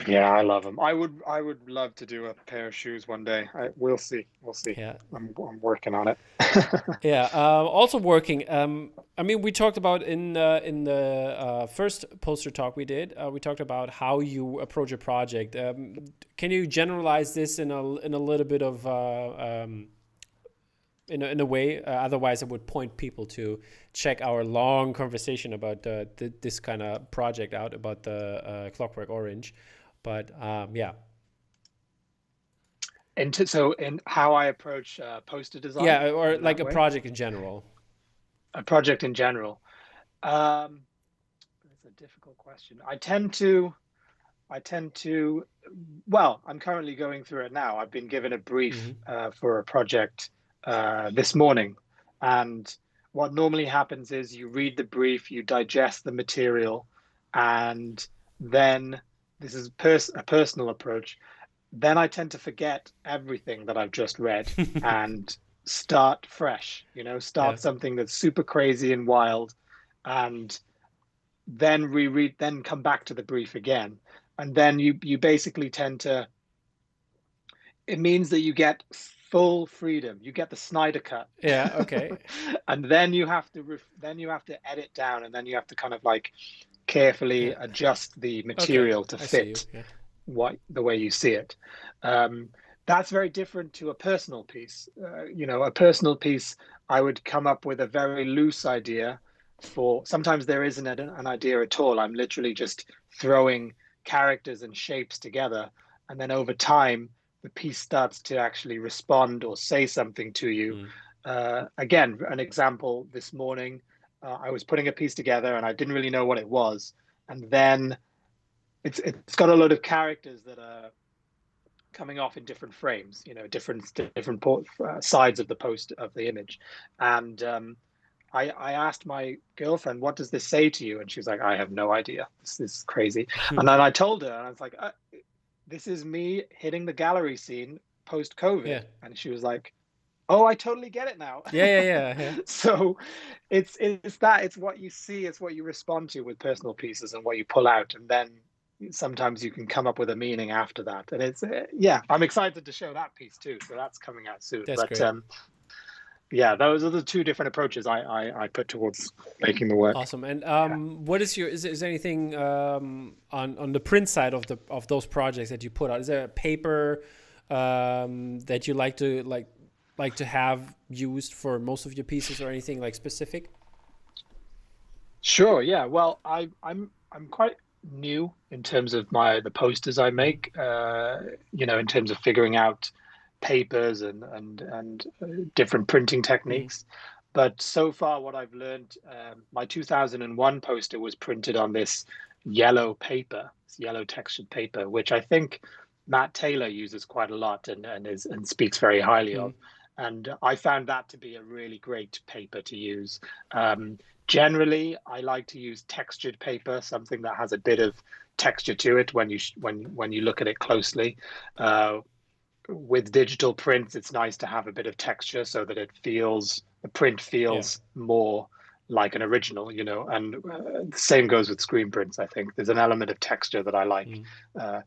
Yeah, I love them. I would love to do a pair of shoes one day. We'll see. We'll see. Yeah. I'm working on it. Yeah. Also working. I mean, we talked about in the first poster talk we did. We talked about how you approach a project. Can you generalize this in a little bit of in a way? Otherwise, I would point people to check our long conversation about this kind of project out about the Clockwork Orange. But yeah, So in how I approach poster design yeah, or in like that a way, project in general. a project in general. Um, it's a difficult question. I tend to, well, I'm currently going through it now. I've been given a brief Hmm. for a project this morning. And what normally happens is you read the brief, you digest the material, and then this is a personal approach. Then I tend to forget everything that I've just read and start fresh, Yeah. start something that's super crazy and wild, and then reread, then come back to the brief again. And then you basically tend to, it means that you get full freedom. You get the Snyder cut. Yeah. Okay. And then you have to edit down, and then you have to kind of like carefully Yeah. adjust the Okay. material to I see you. fit Yeah. the way you see it. Um, that's very different to a personal piece. A personal piece, I would come up with a very loose idea for. Sometimes there isn't an idea at all. I'm literally just throwing characters and shapes together, and then over time, the piece starts to actually respond or say something to you. Mm. Again, an example this morning, I was putting a piece together and I didn't really know what it was, and then it's got a load of characters that are coming off in different frames, different sides of the post of the image, and I asked my girlfriend, "What does this say to you?" And she's like, "I have no idea. This is crazy." And then I told her, and I was like, "This is me hitting the gallery scene post Yeah. COVID," and she was like, "Oh, I totally get it now." Yeah. Yeah. Yeah. Yeah. So it's what you see, it's what you respond to with personal pieces and what you pull out, and then sometimes you can come up with a meaning after that. And it's yeah, I'm excited to show that piece too. So that's coming out soon. That's But great. yeah, those are the two different approaches I put towards making the work. Awesome. And Yeah. what is your is there anything on the print side of those projects that you put out? Is there a paper that you like to have used for most of your pieces or anything like specific? Sure. Yeah. Well, I'm quite new in terms of the posters I Hmm. make. In terms of figuring out papers and different printing Hmm. techniques. But so far, what I've learned, my 2001 poster was printed on this yellow paper, this yellow textured paper, which I think Matt Taylor uses quite a lot and speaks very highly Hmm. of. And I found that to be a really great paper to use. Um, Generally, I like to use textured paper, something that has a bit of texture to it when you look at it closely. Uh, with digital prints, it's nice to have a bit of texture so that the print Yeah. feels more like an original, and the same goes with screen prints. I think there's an element of texture that I like. Mm. Uh,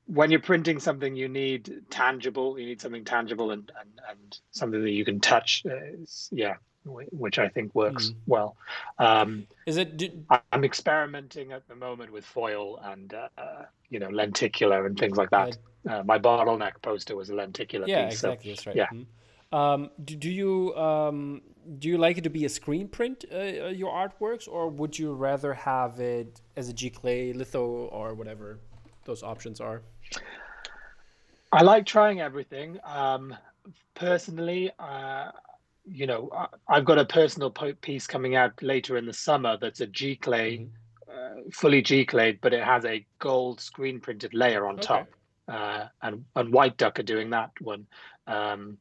when you're printing something, you need something tangible and something that you can touch. Yeah, which I think works Mm. well. Um, Is it? I'm experimenting at the moment with foil and lenticular and things like Yeah. that. My bottleneck poster was a lenticular Yeah. piece, so Exactly. That's right. yeah. Mm. Do you like it to be a screen print, your artworks, or would you rather have it as a G-clay, litho, or whatever those options are? I like trying everything. Personally, I've got a personal piece coming out later in the summer that's a G-clay, Hmm. fully G-clayed, but it has a gold screen printed layer on Okay. top. And White Duck are doing that one. Um,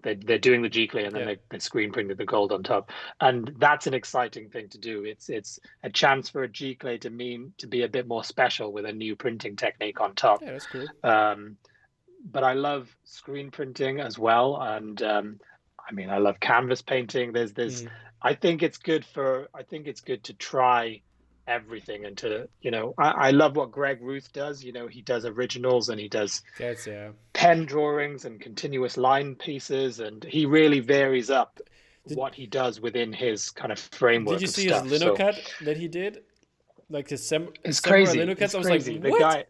they're doing the G-clay and then Yeah. they screen printed the gold on top, and that's an exciting thing to do. It's a chance for a G-clay to be a bit more special with a new printing technique on top. Yeah. That's cool. Um, but I love screen printing as well, and I mean, I love canvas painting. There's Mm. I think it's good to try everything and I love what Greg Ruth does. He does originals and he does That's yeah. pen drawings and continuous line pieces, and he really varies up Did what he does within his kind of Did you framework of see his stuff. So linocut that he did? Like his it's samurai crazy. linocuts? It's I was like, crazy. what?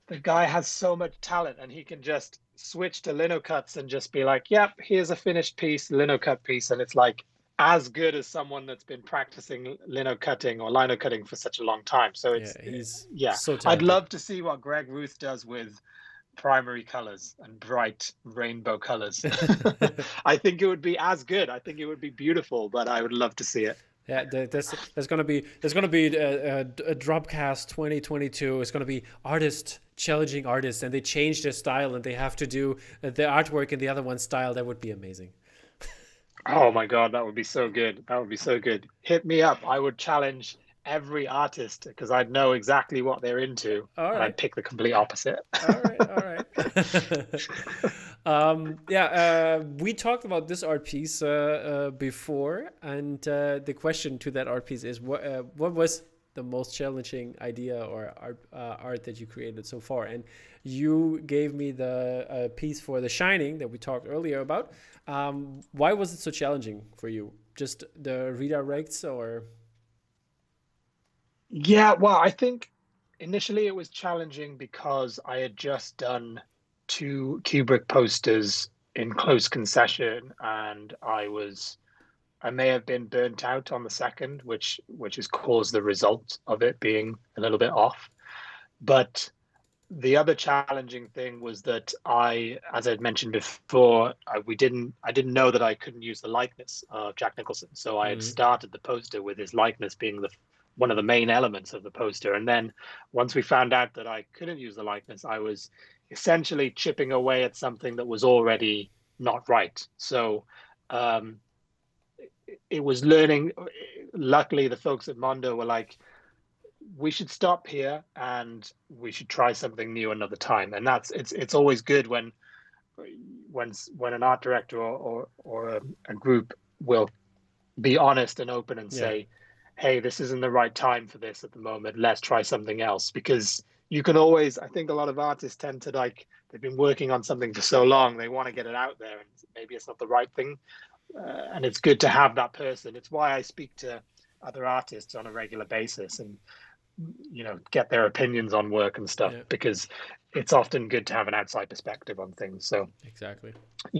The guy has so much talent, and he can just switch to linocuts and just be like, "Yep, here's a finished piece, linocut piece," and it's like as good as someone that's been practicing linocutting or lino cutting for such a long time. So Yeah, it's he's yeah, so I'd talented. love to see what Greg Ruth does with primary colors and bright rainbow colors. I think it would be as good. I think it would be beautiful, but I would love to see it. Yeah, there's gonna be a Dropcast 2022. It's gonna be artist challenging artists, and they change their style, and they have to do the artwork in the other one's style. That would be amazing. Oh my God, that would be so good. That would be so good. Hit me up. I would challenge every artist because I'd know exactly what they're into All and right, I'd pick the complete opposite. all right, all right. Yeah, we talked about this art piece before, and the question to that art piece is what was the most challenging idea or art that you created so far? And you gave me the piece for The Shining that we talked earlier about. Why was it so challenging for you? Just the redirects, or? Yeah, well, I think initially it was challenging because I had just done two Kubrick posters in close concession, and I may have been burnt out on the second, which has caused the result of it being a little bit off. But the other challenging thing was that as I'd mentioned before, I didn't know that I couldn't use the likeness of Jack Nicholson. So I had Mm, started the poster with his likeness being the one of the main elements of the poster. And then once we found out that I couldn't use the likeness, I was essentially chipping away at something that was already not right. So um, it was learning. Luckily, the folks at Mondo were like, we should stop here and we should try something new another time. And it's always good when an art director or a group will be honest and open and yeah, say, hey, this isn't the right time for this at the moment, let's try something else. Because you can always, I think a lot of artists tend to, like, they've been working on something for so long, they want to get it out there and maybe it's not the right thing. And it's good to have that person. It's why I speak to other artists on a regular basis and get their opinions on work and stuff, yeah, because it's often good to have an outside perspective on things. So exactly.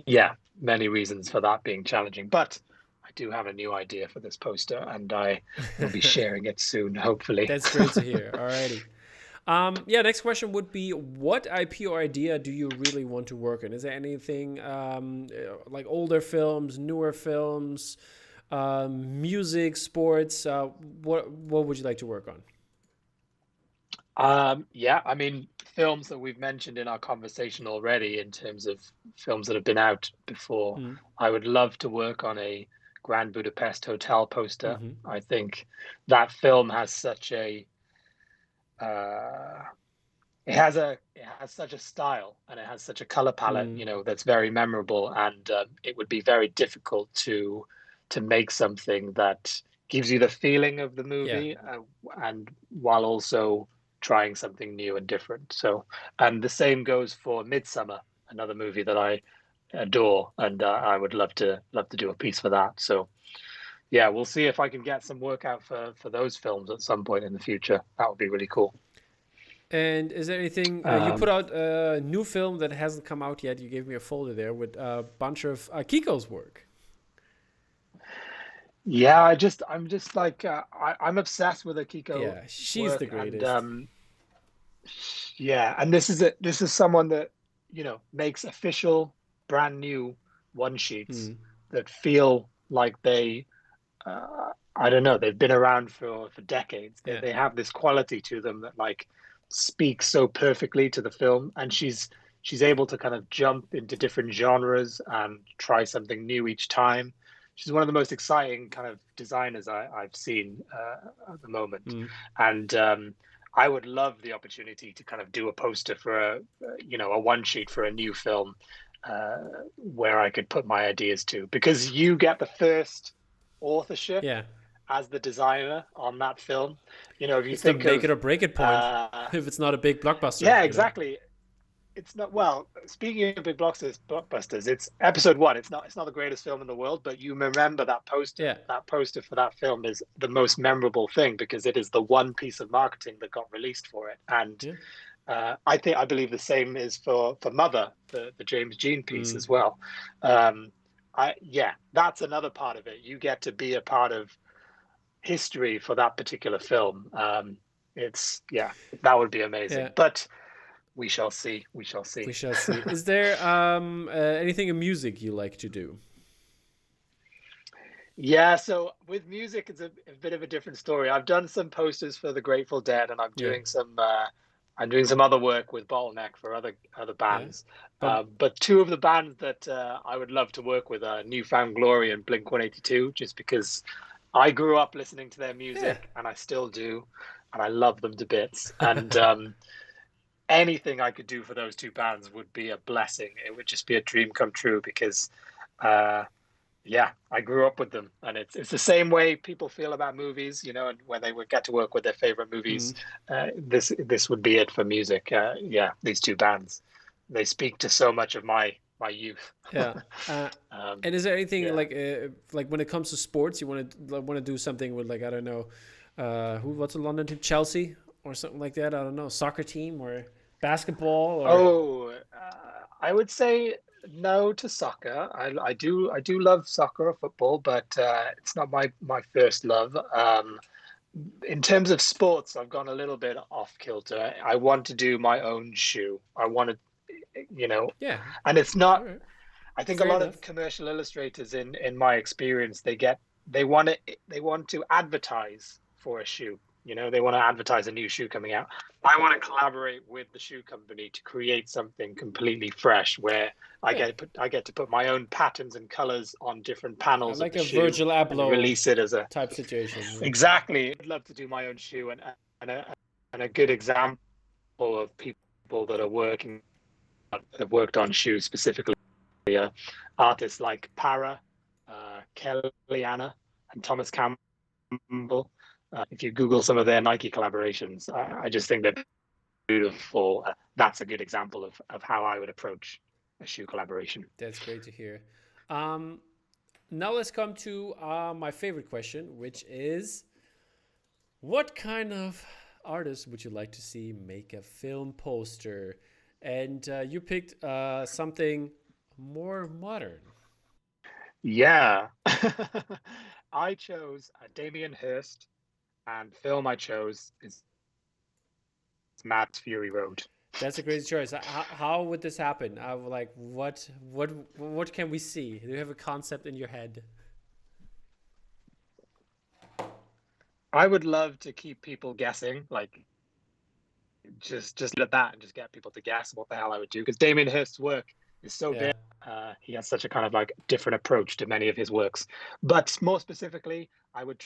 yeah, many reasons for that being challenging, but I do have a new idea for this poster and I will be sharing it soon, hopefully. That's great to hear. Alrighty. Yeah, next question would be, what IP or idea do you really want to work in? Is there anything like older films, newer films, music, sports? What would you like to work on? Yeah, I mean, films that we've mentioned in our conversation already, in terms of films that have been out before, Mm, I would love to work on a Grand Budapest Hotel poster. mm-hmm. I think that film has such a uh, it has such a style and it has such a color palette, Mm, that's very memorable, and it would be very difficult to make something that gives you the feeling of the yeah. movie, and while also trying something new and different. So, and the same goes for Midsummer, another movie that I adore, and I would love to do a piece for that. So, yeah, we'll see if I can get some work out for those films at some point in the future. That would be really cool. And is there anything you put Um, out a new film that hasn't come out yet? You gave me a folder there with a bunch of Kiko's work. yeah, I'm just like I'm obsessed with Akiko Yeah, she's the work, and greatest. yeah, and this is someone that makes official, brand new one sheets Mm, that feel like I don't know, they've been around for decades. yeah. They have this quality to them that like speaks so perfectly to the film, and she's able to kind of jump into different genres and try something new each time. She's one of the most exciting kind of designers I've seen at the moment, Mm, and I would love the opportunity to kind of do a poster for a one sheet for a new film, uh, where I could put my ideas to, because you get the first authorship yeah. as the designer on that film. If you It's the think make it of, or break it point. uh, If it's not a big yeah, blockbuster. exactly. It's not, well, speaking of big blockbusters, it's episode one. It's not the greatest film in the world, but you remember that poster. Yeah. That poster for that film is the most memorable thing because it is the one piece of marketing that got released for it. And Yeah. I believe the same is for Mother, the James Jean piece Mm, as well. Yeah, that's another part of it. You get to be a part of history for that particular film. It's Yeah, that would be amazing. yeah. But we shall see. We shall We see. shall see. Is there anything in music you like to do? Yeah, so with music, it's a bit of a different story. I've done some posters for the Grateful Dead, and Yeah. I'm doing some other work with Bottleneck for other Yeah. bands. But But two of the bands that I would love to work with are Newfound Glory and Blink 182, just because I grew up listening to their yeah. music, and I still do, and I love them to bits. And anything I could do for those two bands would be a blessing. It would just be a dream come true because. Uh, yeah, I grew up with them, and it's the same way people feel about movies, and when they would get to work with their favorite movies, Mm, this would be it for music. Yeah, these two bands, they speak to so much of my youth. yeah. Uh, um, and is there anything yeah. like when it comes to sports, you want to do something with like I don't know, what's the London team, Chelsea or something like that? I don't know, soccer team or basketball or Oh, I would say no to soccer. I do love soccer or football, but it's not my first love. In terms of sports, I've gone a little bit off kilter. I want to do my own shoe. I want to, yeah. and it's All not. right. I think a Fair lot enough. of commercial illustrators, in my experience, they want to advertise for a shoe. They want to advertise a new shoe coming out. I want to collaborate with the shoe company to create something completely fresh, where Yeah. I get to put my own patterns and colors on different I panels of like the a shoe Virgil and Abloh release it as a. type situation. Exactly. I'd love to do my own shoe, and a good example of people that have worked on shoes specifically, artists like Para, Kellyanna, and Thomas Campbell. If you Google some of their Nike collaborations, I just think they're beautiful. That's a good example of how I would approach a shoe collaboration. That's great to hear. Um, Now let's come to my favorite question, which is what kind of artist would you like to see make a film poster? And you picked something more modern. Yeah. I chose Damien Hirst, and film I chose is Mad Fury Road. That's a great choice. How would this happen? Like, what can we see? Do you have a concept in your head? I would love to keep people guessing, like just let that and just get people to guess what the hell I would do. Because Damien Hirst's work is so Yeah. big. He has such a kind of like different approach to many of his works. But more specifically, I would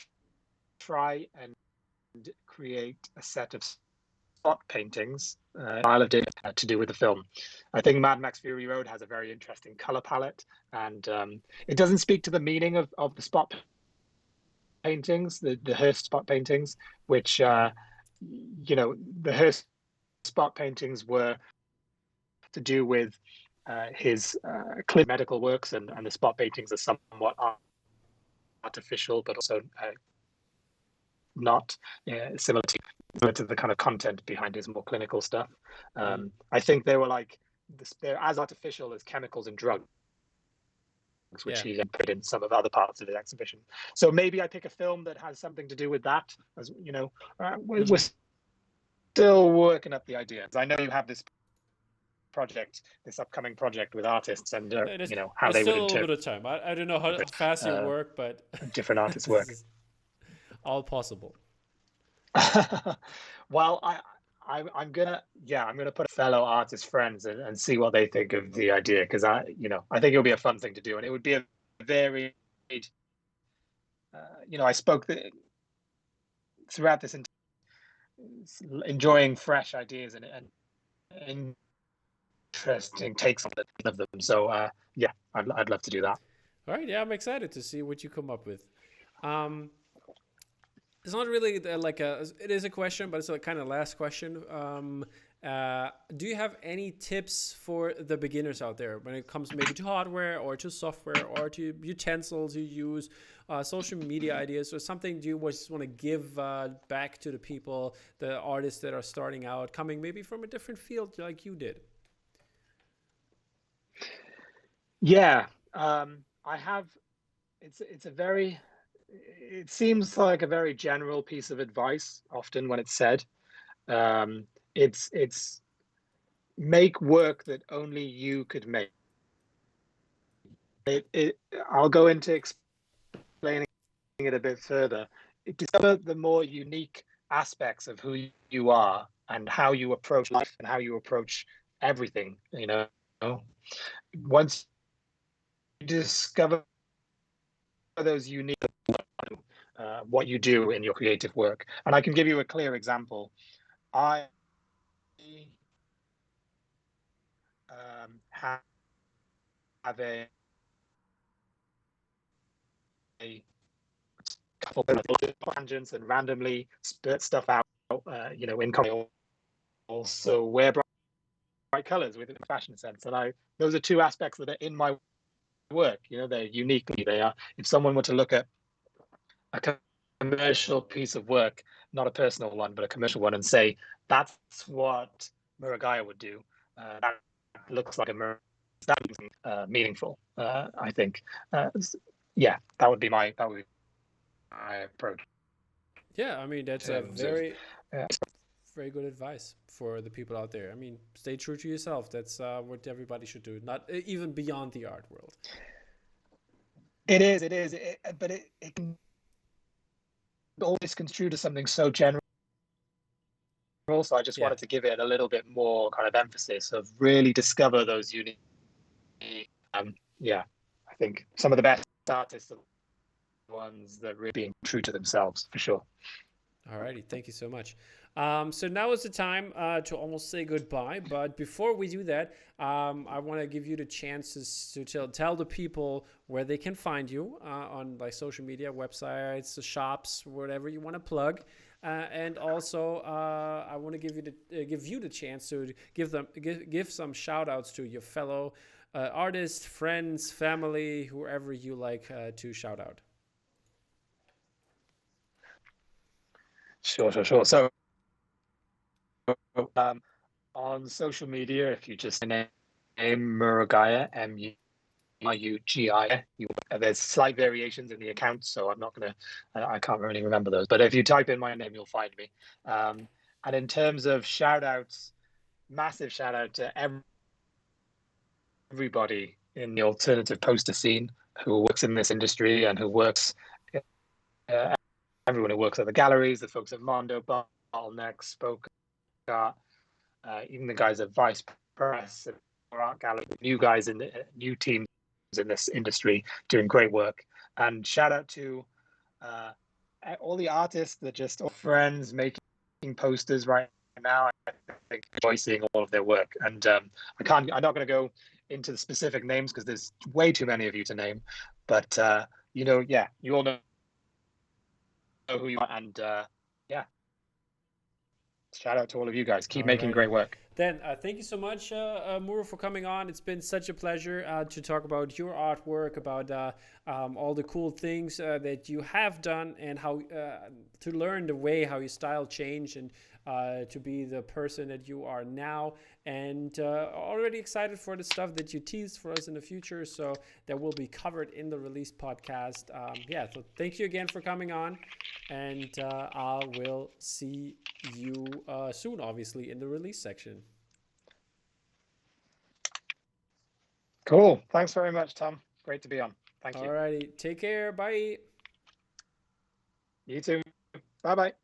try and create a set of spot paintings, style of data to do with the film. I think Mad Max Fury Road has a very interesting color palette, and it doesn't speak to the meaning of the spot paintings, the Hearst spot paintings, which the Hearst spot paintings were to do with his clear medical works, and the spot paintings are somewhat artificial, but also not similar to the kind of content behind his more clinical stuff. I think they were like they're as artificial as chemicals and drugs, which he then put in some of other parts of his exhibition. So maybe I pick a film that has something to do with that. As you know, we're still working up the ideas. I know you have this upcoming project with artists, and how they would still a little interpret bit of time. I don't know how fast you work, but different artists' work. All possible. Well, I'm gonna put fellow artist friends and see what they think of the idea, because I think it'll be a fun thing to do, and it would be a very I spoke throughout this enjoying fresh ideas and interesting takes on them. So I'd love to do that. All right, yeah, I'm excited to see what you come up with. It's not really it is a question, but it's a kind of last question. Do you have any tips for the beginners out there when it comes maybe to hardware or to software or to utensils you use, social media ideas, or something you just want to give back to the people, the artists that are starting out, coming maybe from a different field like you did? Yeah, I have. It seems like a very general piece of advice often when it's said. It's make work that only you could make. I'll go into explaining it a bit further. Discover the more unique aspects of who you are and how you approach life and how you approach everything. Once you discover those unique what you do in your creative work, and I can give you a clear example. I have a couple of tangents and randomly spurt stuff out, in Cameo. Also wear bright colors within a fashion sense, and those are two aspects that are in my work. They're uniquely. They are. If someone were to look at a commercial piece of work, not a personal one, but a commercial one, and say that's what Murugiah would do, that looks like a meaningful. I think, that would be my approach. Yeah, I mean that's a very very good advice for the people out there. I mean, stay true to yourself. That's what everybody should do, not even beyond the art world. It is, but it can always construe to something so general. So I just wanted to give it a little bit more kind of emphasis of really discover those unique. I think some of the best artists are the ones that really being true to themselves, for sure. Alrighty, thank you so much. So now is the time to almost say goodbye. But before we do that, I want to give you the chances to tell the people where they can find you on like social media, websites, shops, whatever you want to plug. And also, I want to give you the chance to give some shout outs to your fellow artists, friends, family, whoever you like to shout out. Sure. So, on social media, if you just name Murugiah, Murugiah, there's slight variations in the account, so I can't really remember those. But if you type in my name, you'll find me. And in terms of shout outs, massive shout out to everybody in the alternative poster scene who works in this industry and who works. Everyone who works at the galleries, the folks at Mondo, Bottleneck, Spoke Art, even the guys at Vice Press, Art Gallery, new guys in the new teams in this industry doing great work. And shout out to all the artists that just are friends making posters right now. I think I enjoy seeing all of their work, and I'm not going to go into the specific names because there's way too many of you to name. But yeah, you all know who you are, and yeah, shout out to all of you guys. Keep making great work. Then thank you so much, Muru, for coming on. It's been such a pleasure to talk about your artwork, about all the cool things that you have done, and how to learn the way how your style changed, and to be the person that you are now. And already excited for the stuff that you teased for us in the future. So that will be covered in the release podcast. So thank you again for coming on. And I will see you soon, obviously, in the release section. Cool. Thanks very much, Tom. Great to be on. Thank you. Alrighty. Take care. Bye. You too. Bye-bye.